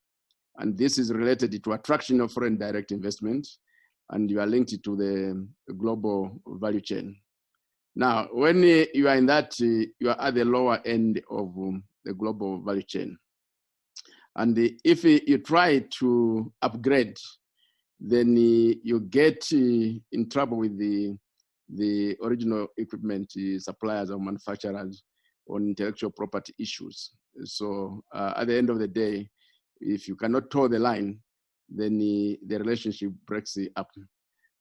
Speaker 2: And this is related to attraction of foreign direct investment, and you are linked to the global value chain. Now, when you are in that, you are at the lower end of the global value chain. And if you try to upgrade, then you get in trouble with the original equipment suppliers or manufacturers on intellectual property issues. So at the end of the day, if you cannot toe the line, then the relationship breaks up.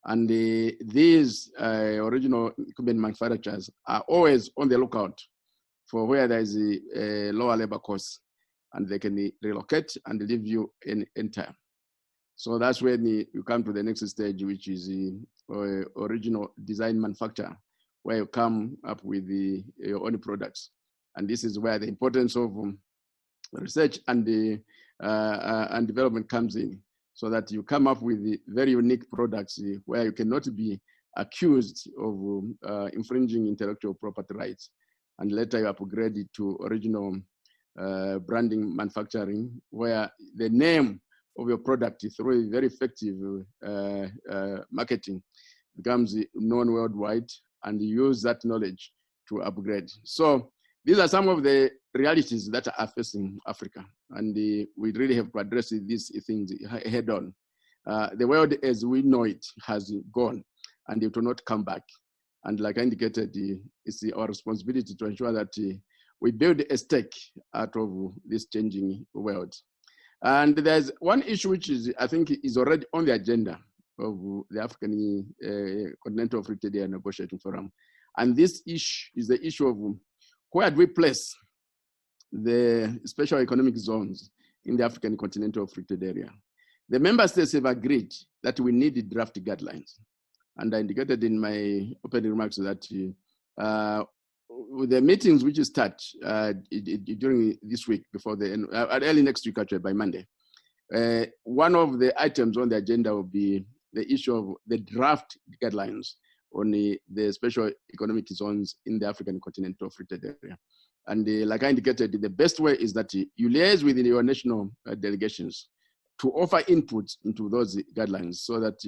Speaker 2: And these original equipment manufacturers are always on the lookout for where there is a lower labor cost, and they can relocate and leave you in time. So that's when you come to the next stage, which is the original design manufacture, where you come up with your own products. And this is where the importance of research and development comes in, so that you come up with very unique products where you cannot be accused of infringing intellectual property rights, and later you upgrade it to original branding manufacturing, where the name of your product through very effective marketing becomes known worldwide, and you use that knowledge to upgrade. So these are some of the realities that are facing Africa, and we really have to address these things head on. The world as we know it has gone, and it will not come back. And like I indicated, it's our responsibility to ensure that we build a stake out of this changing world. And there's one issue which is, I think, is already on the agenda of the African Continental Free Trade Area Negotiating Forum. And this issue is the issue of where do we place the special economic zones in the African Continental Free Trade Area. The member states have agreed that we need draft guidelines. And I indicated in my opening remarks that with the meetings which start during this week, before the end, early next week, actually by Monday, one of the items on the agenda will be the issue of the draft guidelines on the special economic zones in the African Continental Free Trade Area. And like I indicated, the best way is that you liaise with your national delegations to offer input into those guidelines so that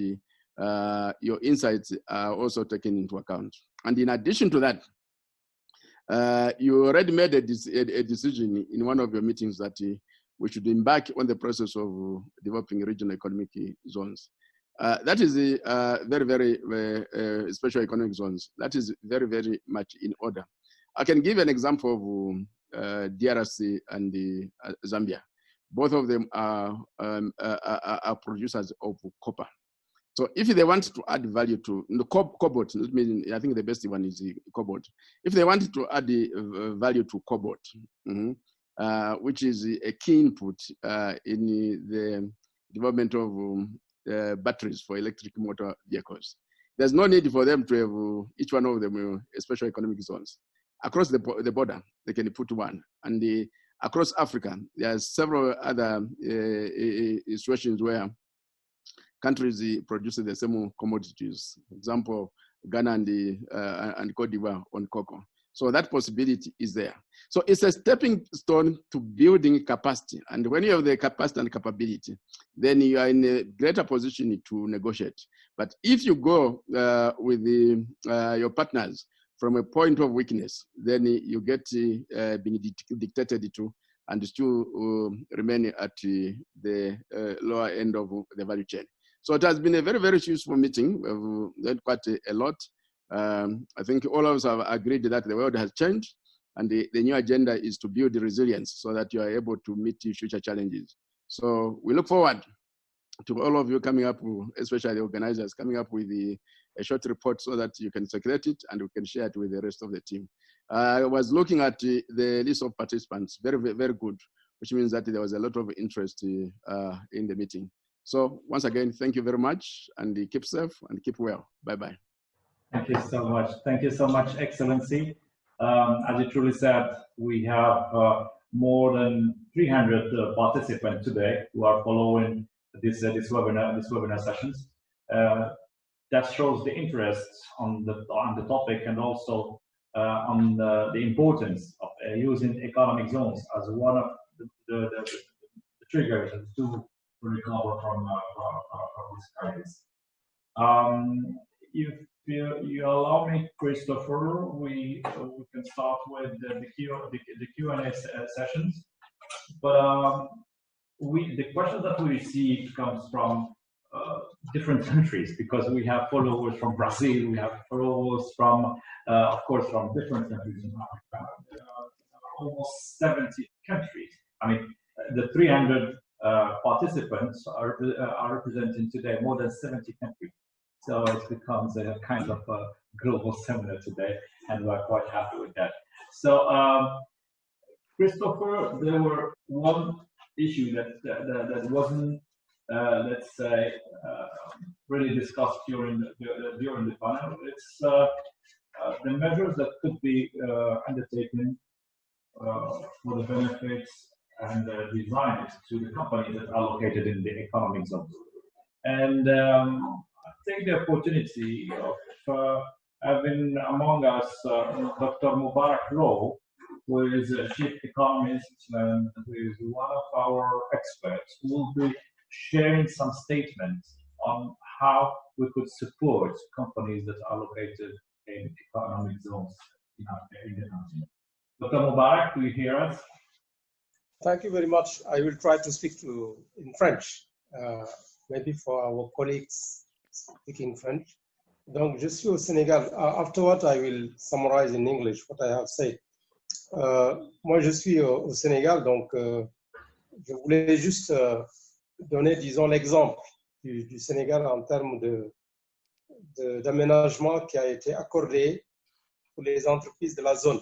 Speaker 2: your insights are also taken into account. And in addition to that, you already made a decision in one of your meetings that we should embark on the process of developing regional economic zones. That is very, very special economic zones. That is very, very much in order. I can give an example of DRC and Zambia. Both of them are producers of copper. So if they want to add value to the cobalt, I think the best one is cobalt. If they want to add value to cobalt, which is a key input in the development of batteries for electric motor vehicles, there's no need for them to have each one of them special economic zones. Across the border, they can put one. And across Africa, there are several other situations where countries produce the same commodities. For example, Ghana and Cote d'Ivoire on cocoa. So that possibility is there. So it's a stepping stone to building capacity. And when you have the capacity and capability, then you are in a greater position to negotiate. But if you go with your partners from a point of weakness, then you get being dictated to and still remain at the lower end of the value chain. So it has been a very, very useful meeting. We've learned quite a lot. I think all of us have agreed that the world has changed, and the new agenda is to build resilience so that you are able to meet future challenges. So we look forward to all of you coming up, especially the organizers, coming up with a short report so that you can circulate it and we can share it with the rest of the team. I was looking at the list of participants, very, very good, which means that there was a lot of interest in the meeting. So once again, thank you very much, and keep safe and keep well. Bye-bye.
Speaker 1: Thank you so much. Thank you so much, Excellency. As you truly said, we have more than 300 participants today who are following this webinar sessions. That shows the interest on the topic, and also on the importance of using economic zones as one of the triggers to recover from this crisis. If you allow me, Christopher, we can start with the Q&A sessions. But the questions that we received comes from different countries, because we have followers from Brazil, we have followers from, of course, from different countries in Africa, almost 70 countries. I mean, the 300 participants are representing today more than 70 countries. So it becomes a kind of a global seminar today, and we're quite happy with that. So, Christopher, there were one issue that wasn't, let's say, really discussed during the panel. It's the measures that could be undertaken for the benefits and designed to the companies that are located in the economic zone. And I take the opportunity of having among us Dr. Mubarak Low, who is a chief economist and who is one of our experts, who will be sharing some statements on how we could support companies that are located in economic zones in the country. Dr. Mubarak, do you hear us?
Speaker 12: Thank you very much. I will try to speak in French, maybe for our colleagues speaking French. Donc, je suis au Sénégal. Afterward, I will summarize in English what I have said. Moi, je suis au Sénégal, donc je voulais juste donner, disons, l'exemple du Sénégal en termes d'aménagement qui a été accordé pour les entreprises de la zone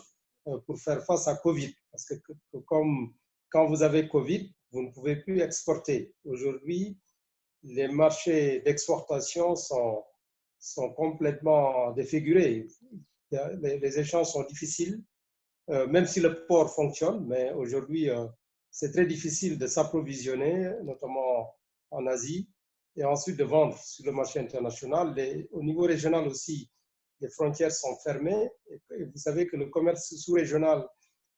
Speaker 12: pour faire face à Covid. Parce que comme quand vous avez Covid, vous ne pouvez plus exporter. Aujourd'hui, les marchés d'exportation sont complètement défigurés. Les échanges sont difficiles, même si le port fonctionne, mais aujourd'hui, c'est très difficile de s'approvisionner, notamment en Asie, et ensuite de vendre sur le marché international. Au niveau régional aussi, les frontières sont fermées. Et vous savez que le commerce sous-régional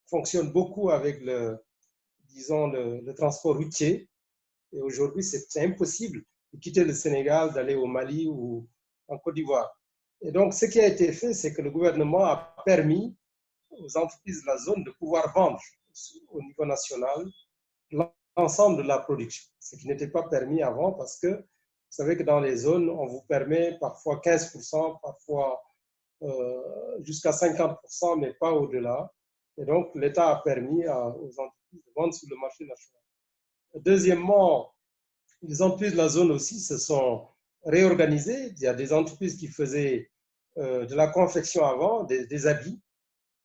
Speaker 12: fonctionne beaucoup avec le transport routier. Et aujourd'hui, c'est impossible de quitter le Sénégal, d'aller au Mali ou en Côte d'Ivoire. Et donc, ce qui a été fait, c'est que le gouvernement a permis aux entreprises de la zone de pouvoir vendre au niveau national l'ensemble de la production, ce qui n'était pas permis avant parce que vous savez que dans les zones, on vous permet parfois 15%, parfois jusqu'à 50%, mais pas au-delà. Et donc, l'État a permis aux entreprises de vendre sur le marché national. Deuxièmement, les entreprises de la zone aussi se sont réorganisées. Il y a des entreprises qui faisaient de la confection avant, des habits,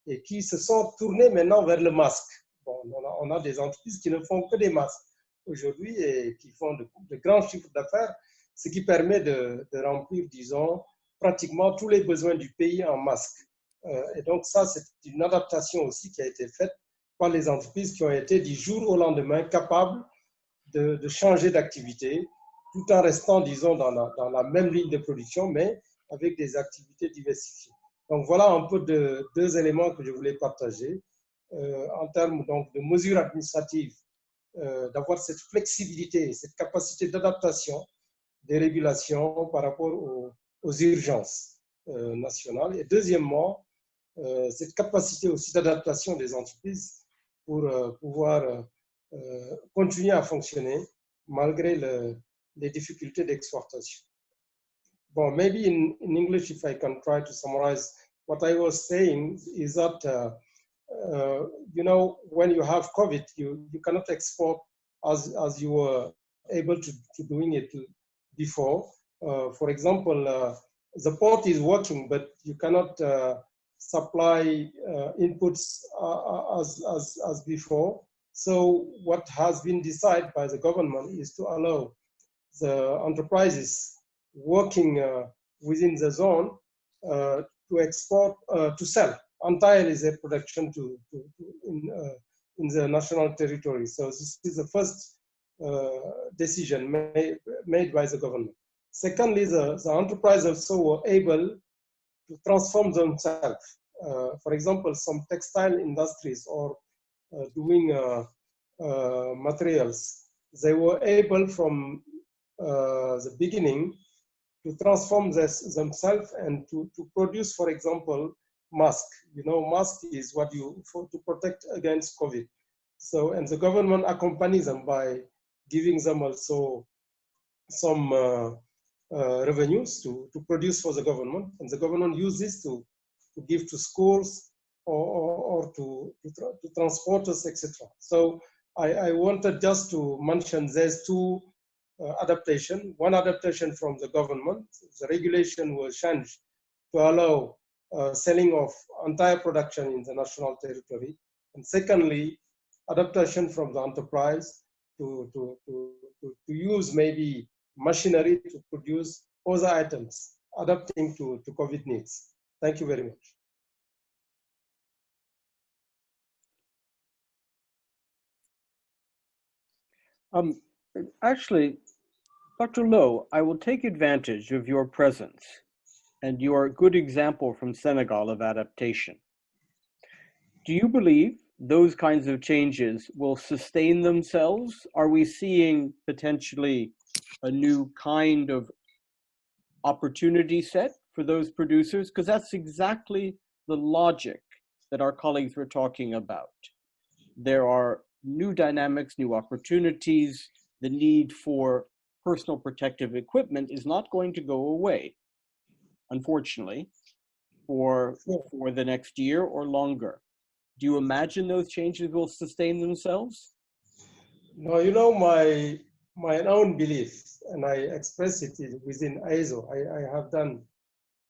Speaker 12: et qui se sont tournées maintenant vers le masque. Bon, on a des entreprises qui ne font que des masques aujourd'hui et qui font de grands chiffres d'affaires, ce qui permet de remplir, disons, pratiquement tous les besoins du pays en masques. Et donc ça, c'est une adaptation aussi qui a été faite par les entreprises qui ont été du jour au lendemain capables de changer d'activité tout en restant, disons, dans la même ligne de production, mais avec des activités diversifiées. Donc voilà un peu deux éléments que je voulais partager en termes donc, de mesures administratives, d'avoir cette flexibilité, cette capacité d'adaptation des régulations par rapport aux urgences nationales. Et deuxièmement, cette capacité aussi d'adaptation des entreprises pour pouvoir continuer à fonctionner malgré les difficultés d'exportation. Well, maybe in English, if I can try to summarize what I was saying is that, you know, when you have COVID, you cannot export as you were able to doing it before. For example, the port is working, but you cannot supply inputs as before. So what has been decided by the government is to allow the enterprises working within the zone to export, to sell entirely their production in the national territory. So this is the first decision made by the government. Secondly, the enterprise also were able to transform themselves. For example, some textile industries or doing materials, they were able from the beginning to transform themselves and to produce, for example, mask. You know, mask is what to protect against COVID. So, and the government accompanies them by giving them also some revenues to produce for the government, and the government uses to give to schools or to transporters, etc. So I wanted just to mention there's two adaptation. One adaptation from the government, the regulation was changed to allow selling of entire production in the national territory. And secondly, adaptation from the enterprise to use maybe machinery to produce other items, adapting to COVID needs. Thank you very much.
Speaker 3: Actually, Dr. Lo, I will take advantage of your presence and your good example from Senegal of adaptation. Do you believe those kinds of changes will sustain themselves? Are we seeing potentially a new kind of opportunity set for those producers? Because that's exactly the logic that our colleagues were talking about. There are new dynamics, new opportunities. The need for personal protective equipment is not going to go away, unfortunately, for the next year or longer. Do you imagine those changes will sustain themselves?
Speaker 12: No, you know, my own belief, and I express it within AEZO. I have done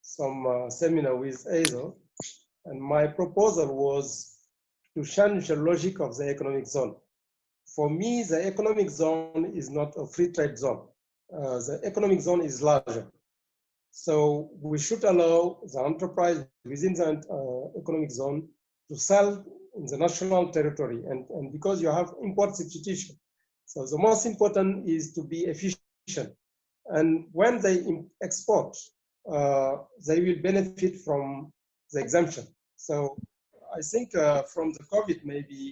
Speaker 12: some seminar with AEZO, and my proposal was to change the logic of the economic zone. For me, the economic zone is not a free trade zone. The economic zone is larger. So we should allow the enterprise within the economic zone to sell in the national territory, and because you have import substitution. So the most important is to be efficient. And when they export, they will benefit from the exemption. So I think from the COVID, maybe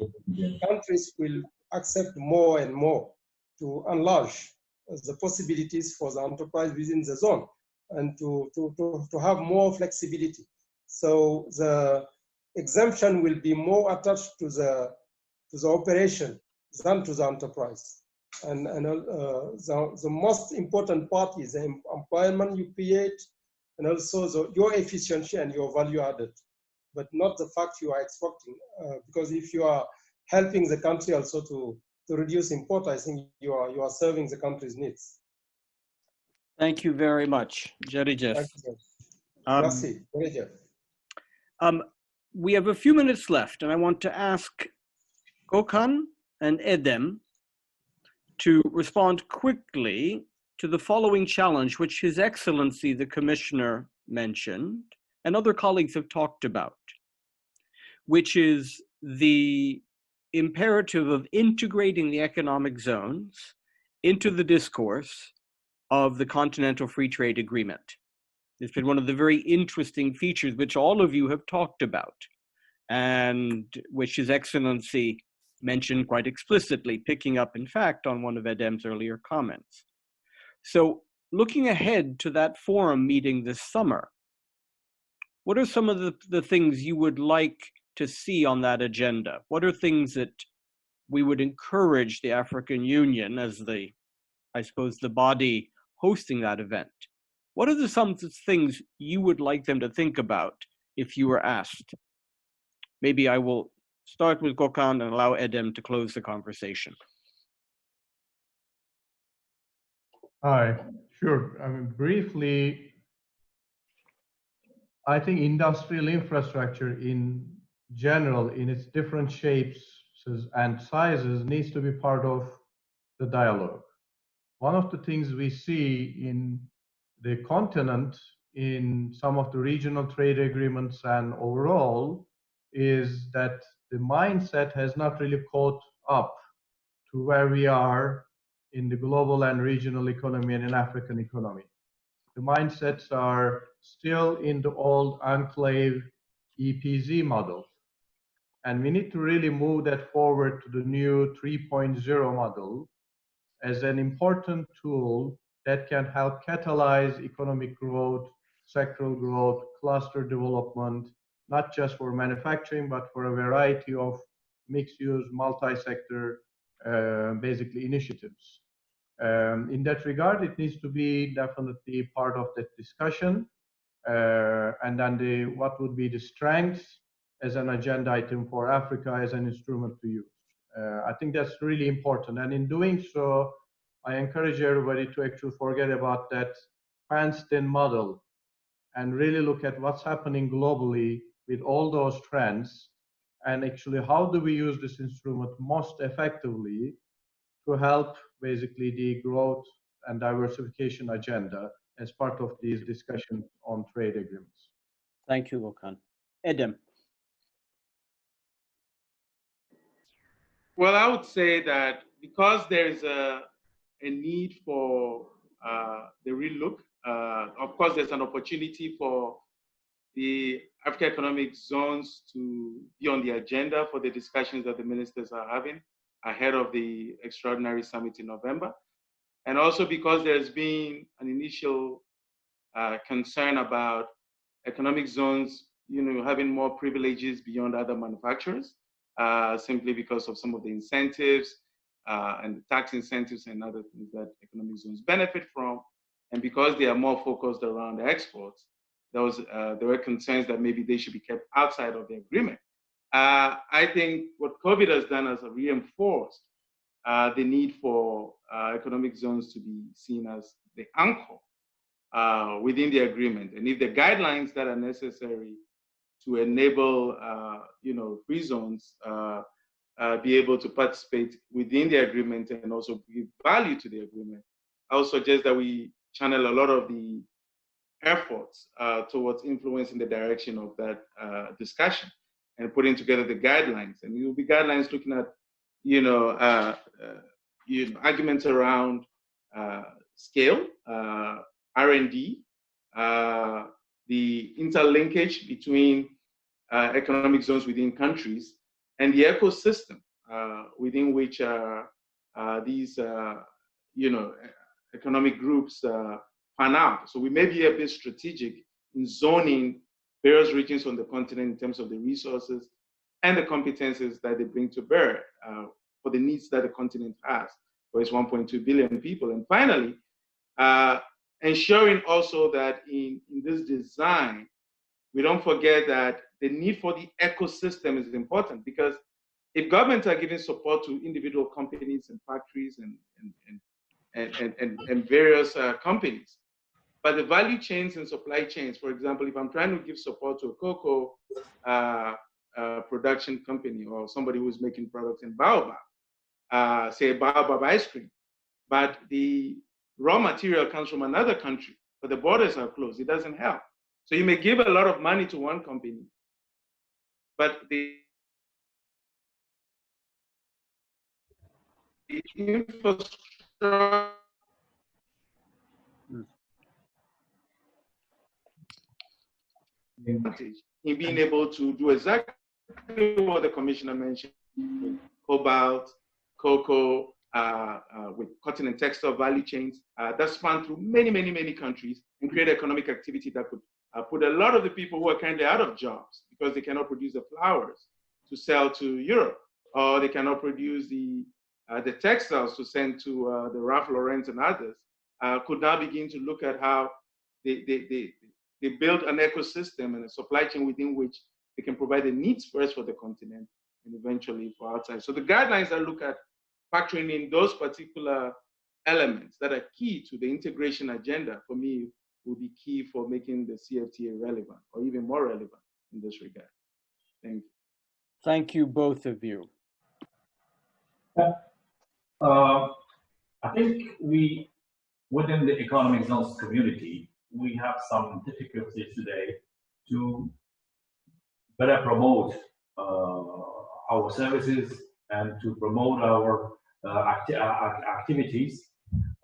Speaker 12: countries will accept more and more to enlarge the possibilities for the enterprise within the zone and to have more flexibility. So the exemption will be more attached to the operation than to the enterprise. And the most important part is the employment you create, and also your efficiency and your value added, but not the fact you are exporting. Because if you are helping the country also to reduce import, I think you are serving the country's needs.
Speaker 3: Thank you very much, Jerry.
Speaker 12: Merci.
Speaker 3: We have a few minutes left, and I want to ask Gökhan and Edem to respond quickly to the following challenge, which His Excellency, the Commissioner, mentioned, and other colleagues have talked about, which is the imperative of integrating the economic zones into the discourse of the Continental Free Trade Agreement. It's been one of the very interesting features which all of you have talked about, and which His Excellency mentioned quite explicitly, picking up, in fact, on one of Edem's earlier comments. So looking ahead to that forum meeting this summer, what are some of the things you would like to see on that agenda? What are things that we would encourage the African Union as the body hosting that event? What are some things you would like them to think about if you were asked? Maybe I will start with Gökhan and allow Edem to close the conversation.
Speaker 6: Hi, sure. I mean, briefly, I think industrial infrastructure in general, in its different shapes and sizes, needs to be part of the dialogue. One of the things we see in the continent, in some of the regional trade agreements and overall, is that the mindset has not really caught up to where we are in the global and regional economy and in African economy. The mindsets are still in the old enclave EPZ model. And we need to really move that forward to the new 3.0 model as an important tool that can help catalyze economic growth, sectoral growth, cluster development, not just for manufacturing, but for a variety of mixed-use, multi-sector, basically initiatives. In that regard, it needs to be definitely part of that discussion. And then what would be the strengths as an agenda item for Africa as an instrument to use. I think that's really important. And in doing so, I encourage everybody to actually forget about that fenced-in model and really look at what's happening globally with all those trends, and actually how do we use this instrument most effectively to help basically the growth and diversification agenda as part of these discussions on trade agreements.
Speaker 3: Thank you, Gökhan. Edem.
Speaker 7: Well, I would say that because there is a need for the real look, of course, there's an opportunity for the Africa Economic Zones to be on the agenda for the discussions that the ministers are having ahead of the extraordinary summit in November. And also because there's been an initial concern about economic zones, having more privileges beyond other manufacturers, simply because of some of the incentives and the tax incentives and other things that economic zones benefit from. And because they are more focused around exports, there were concerns that maybe they should be kept outside of the agreement. I think what COVID has done is reinforced the need for economic zones to be seen as the anchor within the agreement. And if the guidelines that are necessary to enable free zones be able to participate within the agreement and also give value to the agreement, I would suggest that we channel a lot of the efforts towards influencing the direction of that discussion and putting together the guidelines. And it will be guidelines looking at, arguments around scale, R&D, the interlinkage between economic zones within countries, and the ecosystem within which these, economic groups pan out. So we may be a bit strategic in zoning various regions on the continent in terms of the resources and the competences that they bring to bear for the needs that the continent has for its 1.2 billion people. And finally, ensuring also that in this design, we don't forget that the need for the ecosystem is important, because if governments are giving support to individual companies and factories and various companies, but the value chains and supply chains, for example, if I'm trying to give support to a cocoa production company or somebody who's making products in Baobab, say Baobab ice cream, but the raw material comes from another country, but the borders are closed, it doesn't help. So you may give a lot of money to one company, but the infrastructure in being able to do exactly what the commissioner mentioned, cobalt, cocoa, with cotton and textile value chains that span through many countries and create economic activity that could put a lot of the people who are currently out of jobs because they cannot produce the flowers to sell to Europe, or they cannot produce the textiles to send to the Ralph Lauren and others, could now begin to look at how they build an ecosystem and a supply chain within which they can provide the needs first for the continent and eventually for outside. So the guidelines that look at factoring in those particular elements that are key to the integration agenda, for me, will be key for making the CFTA relevant or even more relevant in this regard. Thank you.
Speaker 3: Thank you, both of you.
Speaker 1: I think within the economic zones community, we have some difficulties today to better promote our services and to promote our activities.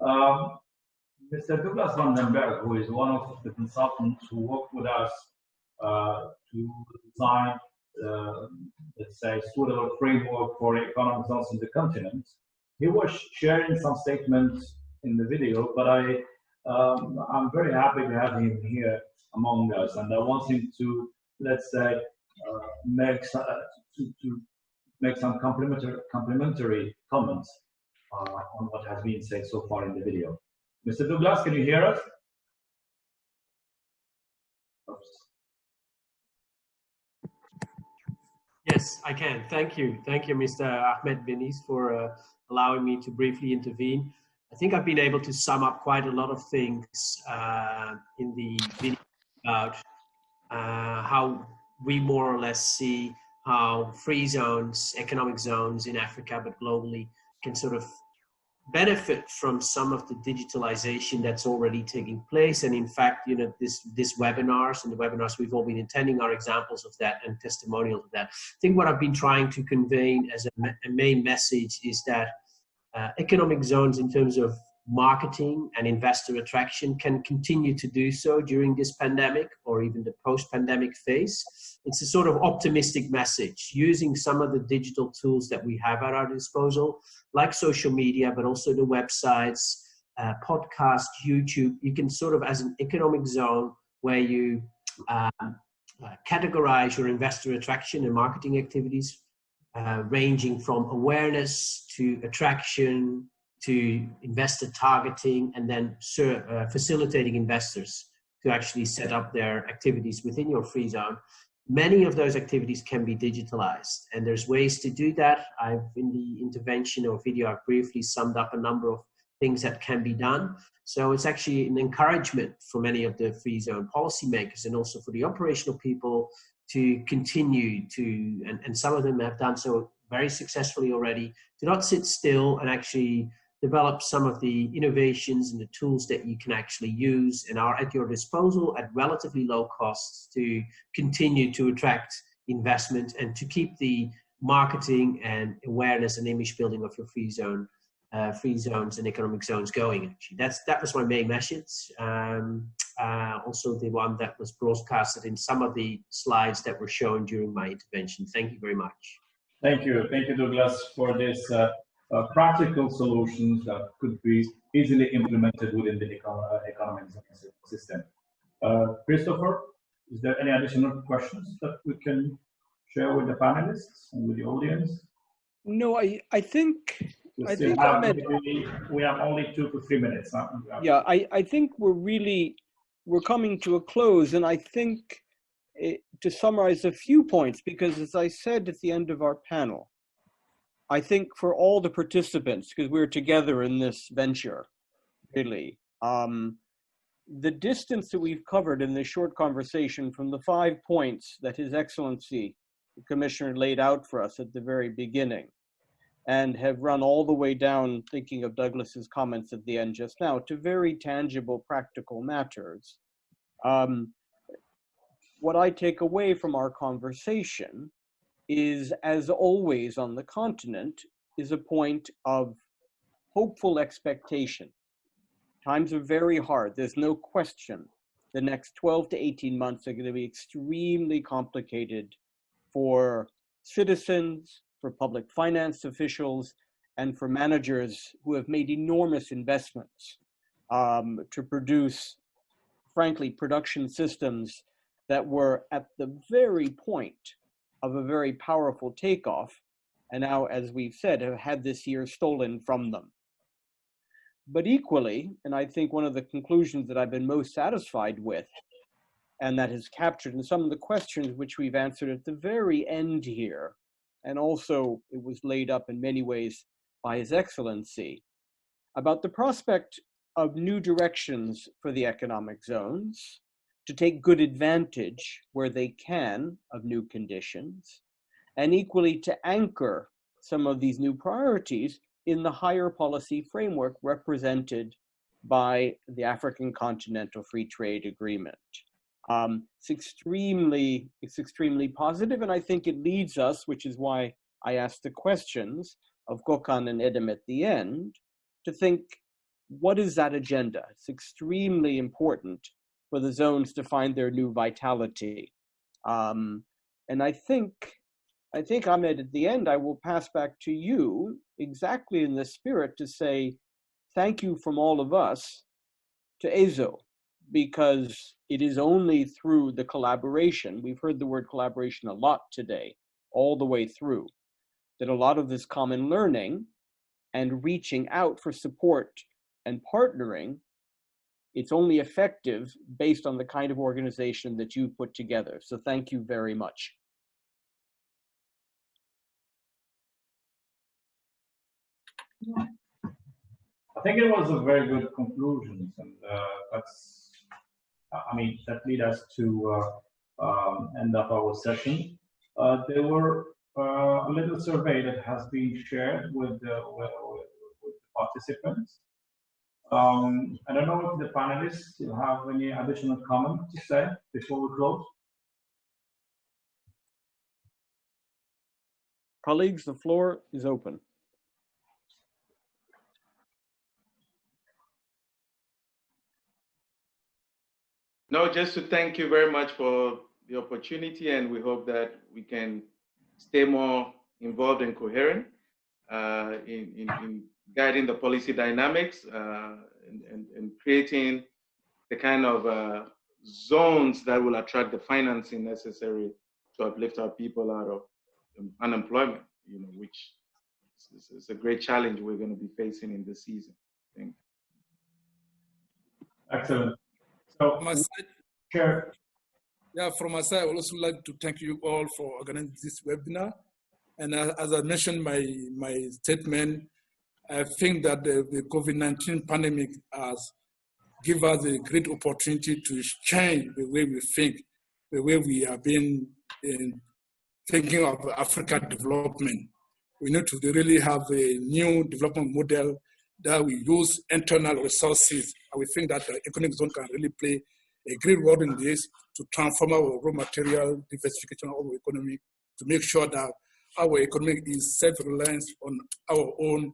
Speaker 1: Mr. Douglas van den Berg, who is one of the consultants who worked with us to design, let's say, suitable framework for economic zones in the continent, he was sharing some statements in the video, but I'm very happy to have him here among us, and I want him to, let's say, make some complimentary comments on what has been said so far in the video. Mr. Douglas, can you hear us? Oops.
Speaker 13: Yes, I can. Thank you. Thank you, Mr. Ahmed Benis, for allowing me to briefly intervene. I think I've been able to sum up quite a lot of things in the video about how we more or less see how free zones, economic zones in Africa, but globally, can sort of benefit from some of the digitalization that's already taking place. And in fact, this webinars and the webinars we've all been attending are examples of that and testimonials of that. I think what I've been trying to convey as a main message is that economic zones, in terms of marketing and investor attraction can continue to do so during this pandemic or even the post-pandemic phase. It's a sort of optimistic message using some of the digital tools that we have at our disposal, like social media, but also the websites, podcast, YouTube. You can sort of, as an economic zone where you categorize your investor attraction and marketing activities, ranging from awareness to attraction to investor targeting, and then facilitating investors to actually set up their activities within your free zone. Many of those activities can be digitalized, and there's ways to do that. In the intervention or video, I've briefly summed up a number of things that can be done. So it's actually an encouragement for many of the free zone policymakers and also for the operational people to continue to, and some of them have done so very successfully already, to not sit still and actually develop some of the innovations and the tools that you can actually use and are at your disposal at relatively low costs to continue to attract investment and to keep the marketing and awareness and image building of your free zones and economic zones going. Actually, that was my main message. Also the one that was broadcasted in some of the slides that were shown during my intervention. Thank you very much.
Speaker 1: Thank you, Douglas, for this practical solutions that could be easily implemented within the economic system. Christopher, is there any additional questions that we can share with the panelists and with the audience?
Speaker 3: No, I think
Speaker 1: we have only 2 to 3 minutes. Huh?
Speaker 3: Yeah, I think we're coming to a close, and I think to summarize a few points, because as I said at the end of our panel, I think for all the participants, because we're together in this venture, really, the distance that we've covered in this short conversation from the 5 points that His Excellency, the Commissioner, laid out for us at the very beginning, and have run all the way down, thinking of Douglas's comments at the end just now, to very tangible, practical matters. What I take away from our conversation is, as always on the continent, is a point of hopeful expectation. Times are very hard. There's no question. The next 12 to 18 months are going to be extremely complicated for citizens, for public finance officials, and for managers who have made enormous investments to produce, frankly, production systems that were at the very point of a very powerful takeoff, and now, as we've said, have had this year stolen from them. But equally, and I think one of the conclusions that I've been most satisfied with, and that is captured in some of the questions which we've answered at the very end here, and also it was laid up in many ways by His Excellency, about the prospect of new directions for the economic zones, to take good advantage where they can of new conditions, and equally to anchor some of these new priorities in the higher policy framework represented by the African Continental Free Trade Agreement. It's extremely positive, and I think it leads us, which is why I asked the questions of Gökhan and Edem at the end, to think, what is that agenda? It's extremely important for the zones to find their new vitality. And I think, Ahmed, at the end, I will pass back to you exactly in the spirit to say thank you from all of us to AEZO, because it is only through the collaboration, we've heard the word collaboration a lot today, all the way through, that a lot of this common learning and reaching out for support and partnering, it's only effective based on the kind of organization that you put together. So thank you very much.
Speaker 1: I think it was a very good conclusion, and that lead us to end up our session. There were a little survey that has been shared with the participants. I don't know if the panelists have any additional comment to say before we close.
Speaker 3: Colleagues, the floor is open.
Speaker 7: No, just to thank you very much for the opportunity, and we hope that we can stay more involved and coherent in guiding the policy dynamics and creating the kind of zones that will attract the financing necessary to uplift our people out of unemployment, which is a great challenge we're going to be facing in this season. Thank you.
Speaker 1: Excellent. So, sure.
Speaker 4: Yeah, from my side, I would also like to thank you all for organizing this webinar. And as I mentioned my statement, I think that the COVID-19 pandemic has given us a great opportunity to change the way we think, the way we have been thinking of Africa development. We need to really have a new development model that we use internal resources. And we think that the economic zone can really play a great role in this to transform our raw material diversification of our economy, to make sure that our economy is self-reliant on our own.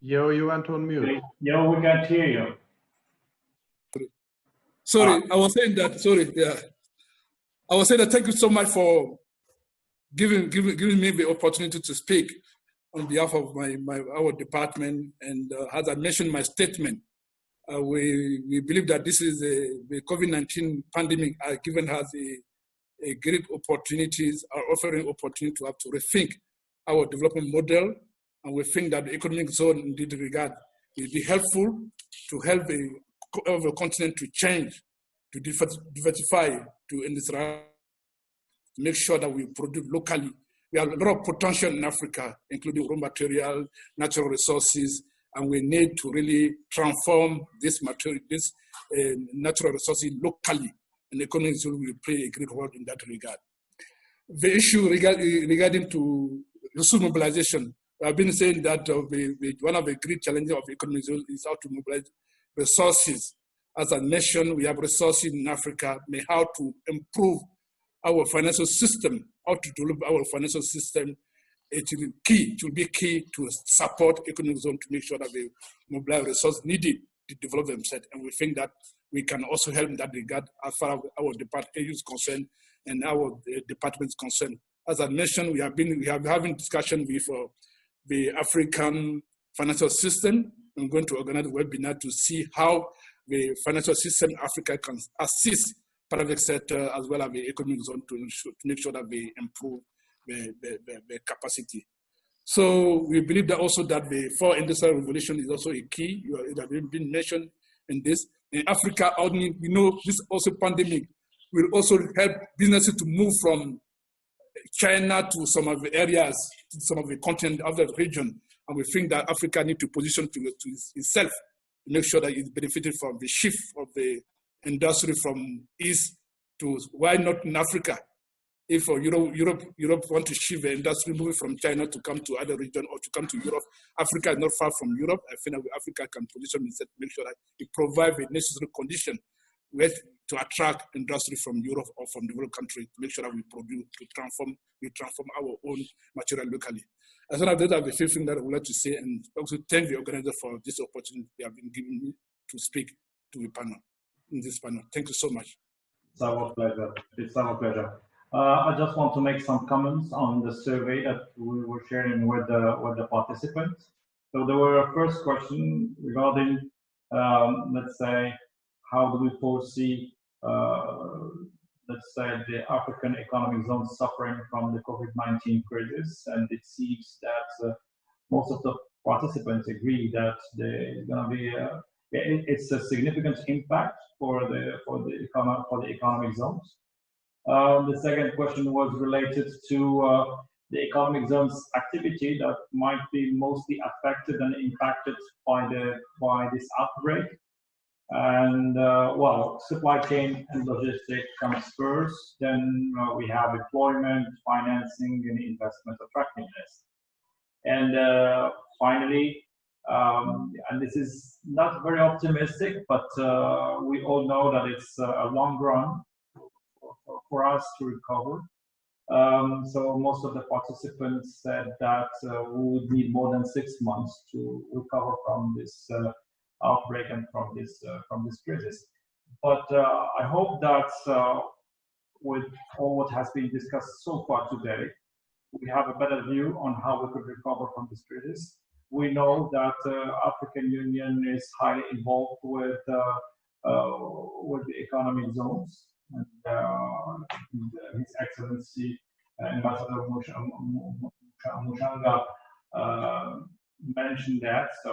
Speaker 6: Yo, you went on mute.
Speaker 1: Yo, we can't hear you.
Speaker 4: Sorry, I was saying that. Sorry, yeah. I was saying that. Thank you so much for giving me the opportunity to speak on behalf of our department. And as I mentioned in my statement, we believe that this is the COVID-19 pandemic has given us a great opportunities, are offering opportunity to have to rethink our development model. And we think that the economic zone in this regard will be helpful to help the continent to change, to diversify, to industrialize, to make sure that we produce locally. We have a lot of potential in Africa, including raw material, natural resources, and we need to really transform this natural resources locally, and the economic zone will play a great role in that regard. The issue regarding to resource mobilization, I've been saying that one of the great challenges of the economic zone is how to mobilize resources. As a nation, we have resources in Africa, how to improve our financial system, how to develop our financial system. It will be key to support economic zone to make sure that they mobilize resources needed to develop themselves. And we think that we can also help in that regard as far as our department is concerned and our department is concerned. As I mentioned, we have been having discussion with the African financial system. I'm going to organize a webinar to see how the financial system in Africa can assist private sector as well as the economic zone to make sure that they improve the capacity. So we believe that also that the 4th industrial revolution is also a key. It has been mentioned in this. In Africa, we know this also pandemic will also help businesses to move from China to some of the areas, to some of the continent of the region. And we think that Africa needs to position to itself to make sure that it's benefited from the shift of the industry from east to, why not in Africa? If Europe want to shift the industry moving from China to come to other region or to come to Europe, Africa is not far from Europe. I think that Africa can position itself to make sure that it provides the necessary condition to attract industry from Europe or from developed countries to make sure that we produce, we transform our own material locally. As one of those are the few things that I would like to say, and also thank the organizer for this opportunity they have been giving me to speak to the panel, in this panel. Thank you so much.
Speaker 1: It's our pleasure. It's our pleasure. I just want to make some comments on the survey that we were sharing with the participants. So there were a first question regarding, let's say, how do we foresee, let's say, the African economic zone suffering from the COVID-19 crisis? And it seems that most of the participants agree that there's going to be it's a significant impact for the economic zones. The second question was related to the economic zones activity that might be mostly affected and impacted by this outbreak. And well, supply chain and logistics comes first. Then we have employment, financing, and investment attractiveness. And finally, and this is not very optimistic, but we all know that it's a long run for us to recover. So most of the participants said that we would need more than 6 months to recover from this outbreak and from this crisis. But I hope that with all what has been discussed so far today, we have a better view on how we could recover from this crisis. We know that African Union is highly involved with the economic zones, and His Excellency Ambassador Mushanga mentioned that. So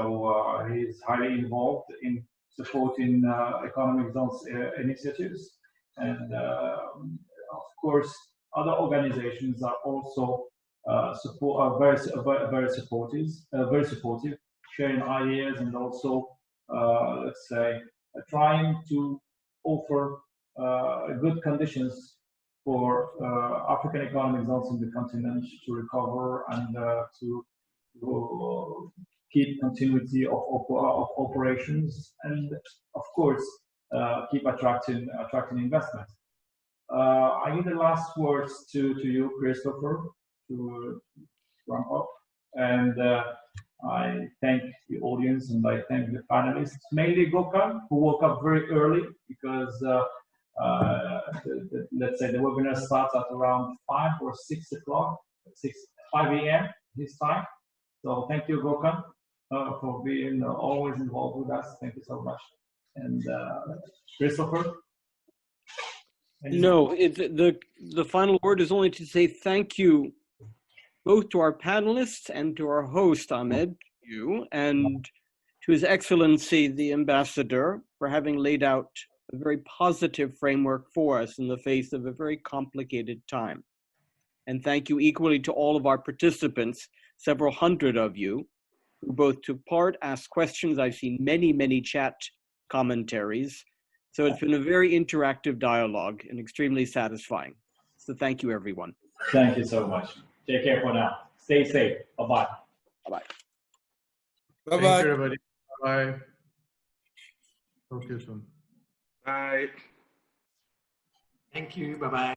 Speaker 1: he is highly involved in supporting economic zones initiatives, and of course, other organizations are also very supportive, sharing ideas, and also let's say trying to offer good conditions for African economic zones in the continent to recover and to keep continuity of operations, and of course keep attracting investment. I give the last words to you, Christopher, to wrap up, and I thank the audience and I thank the panelists, mainly Gokhan, who woke up very early because let's say the webinar starts at around 5 or 6 o'clock, 5 a.m. his time. So thank you, Gokhan, for being always involved with us. Thank you so much. And Christopher?
Speaker 3: No, the final word is only to say thank you both to our panelists and to our host, Ahmed, you, and to His Excellency, the Ambassador, for having laid out a very positive framework for us in the face of a very complicated time. And thank you equally to all of our participants, several hundred of you, who both took part, asked questions. I've seen many, many chat commentaries. So it's been a very interactive dialogue and extremely satisfying. So thank you, everyone.
Speaker 1: Thank you so much. Take care for now. Stay safe. Bye-bye.
Speaker 3: Bye-bye.
Speaker 4: Bye-bye.
Speaker 6: Thank you, everybody. Bye. Talk to you soon.
Speaker 7: Bye.
Speaker 13: Thank you. Bye-bye.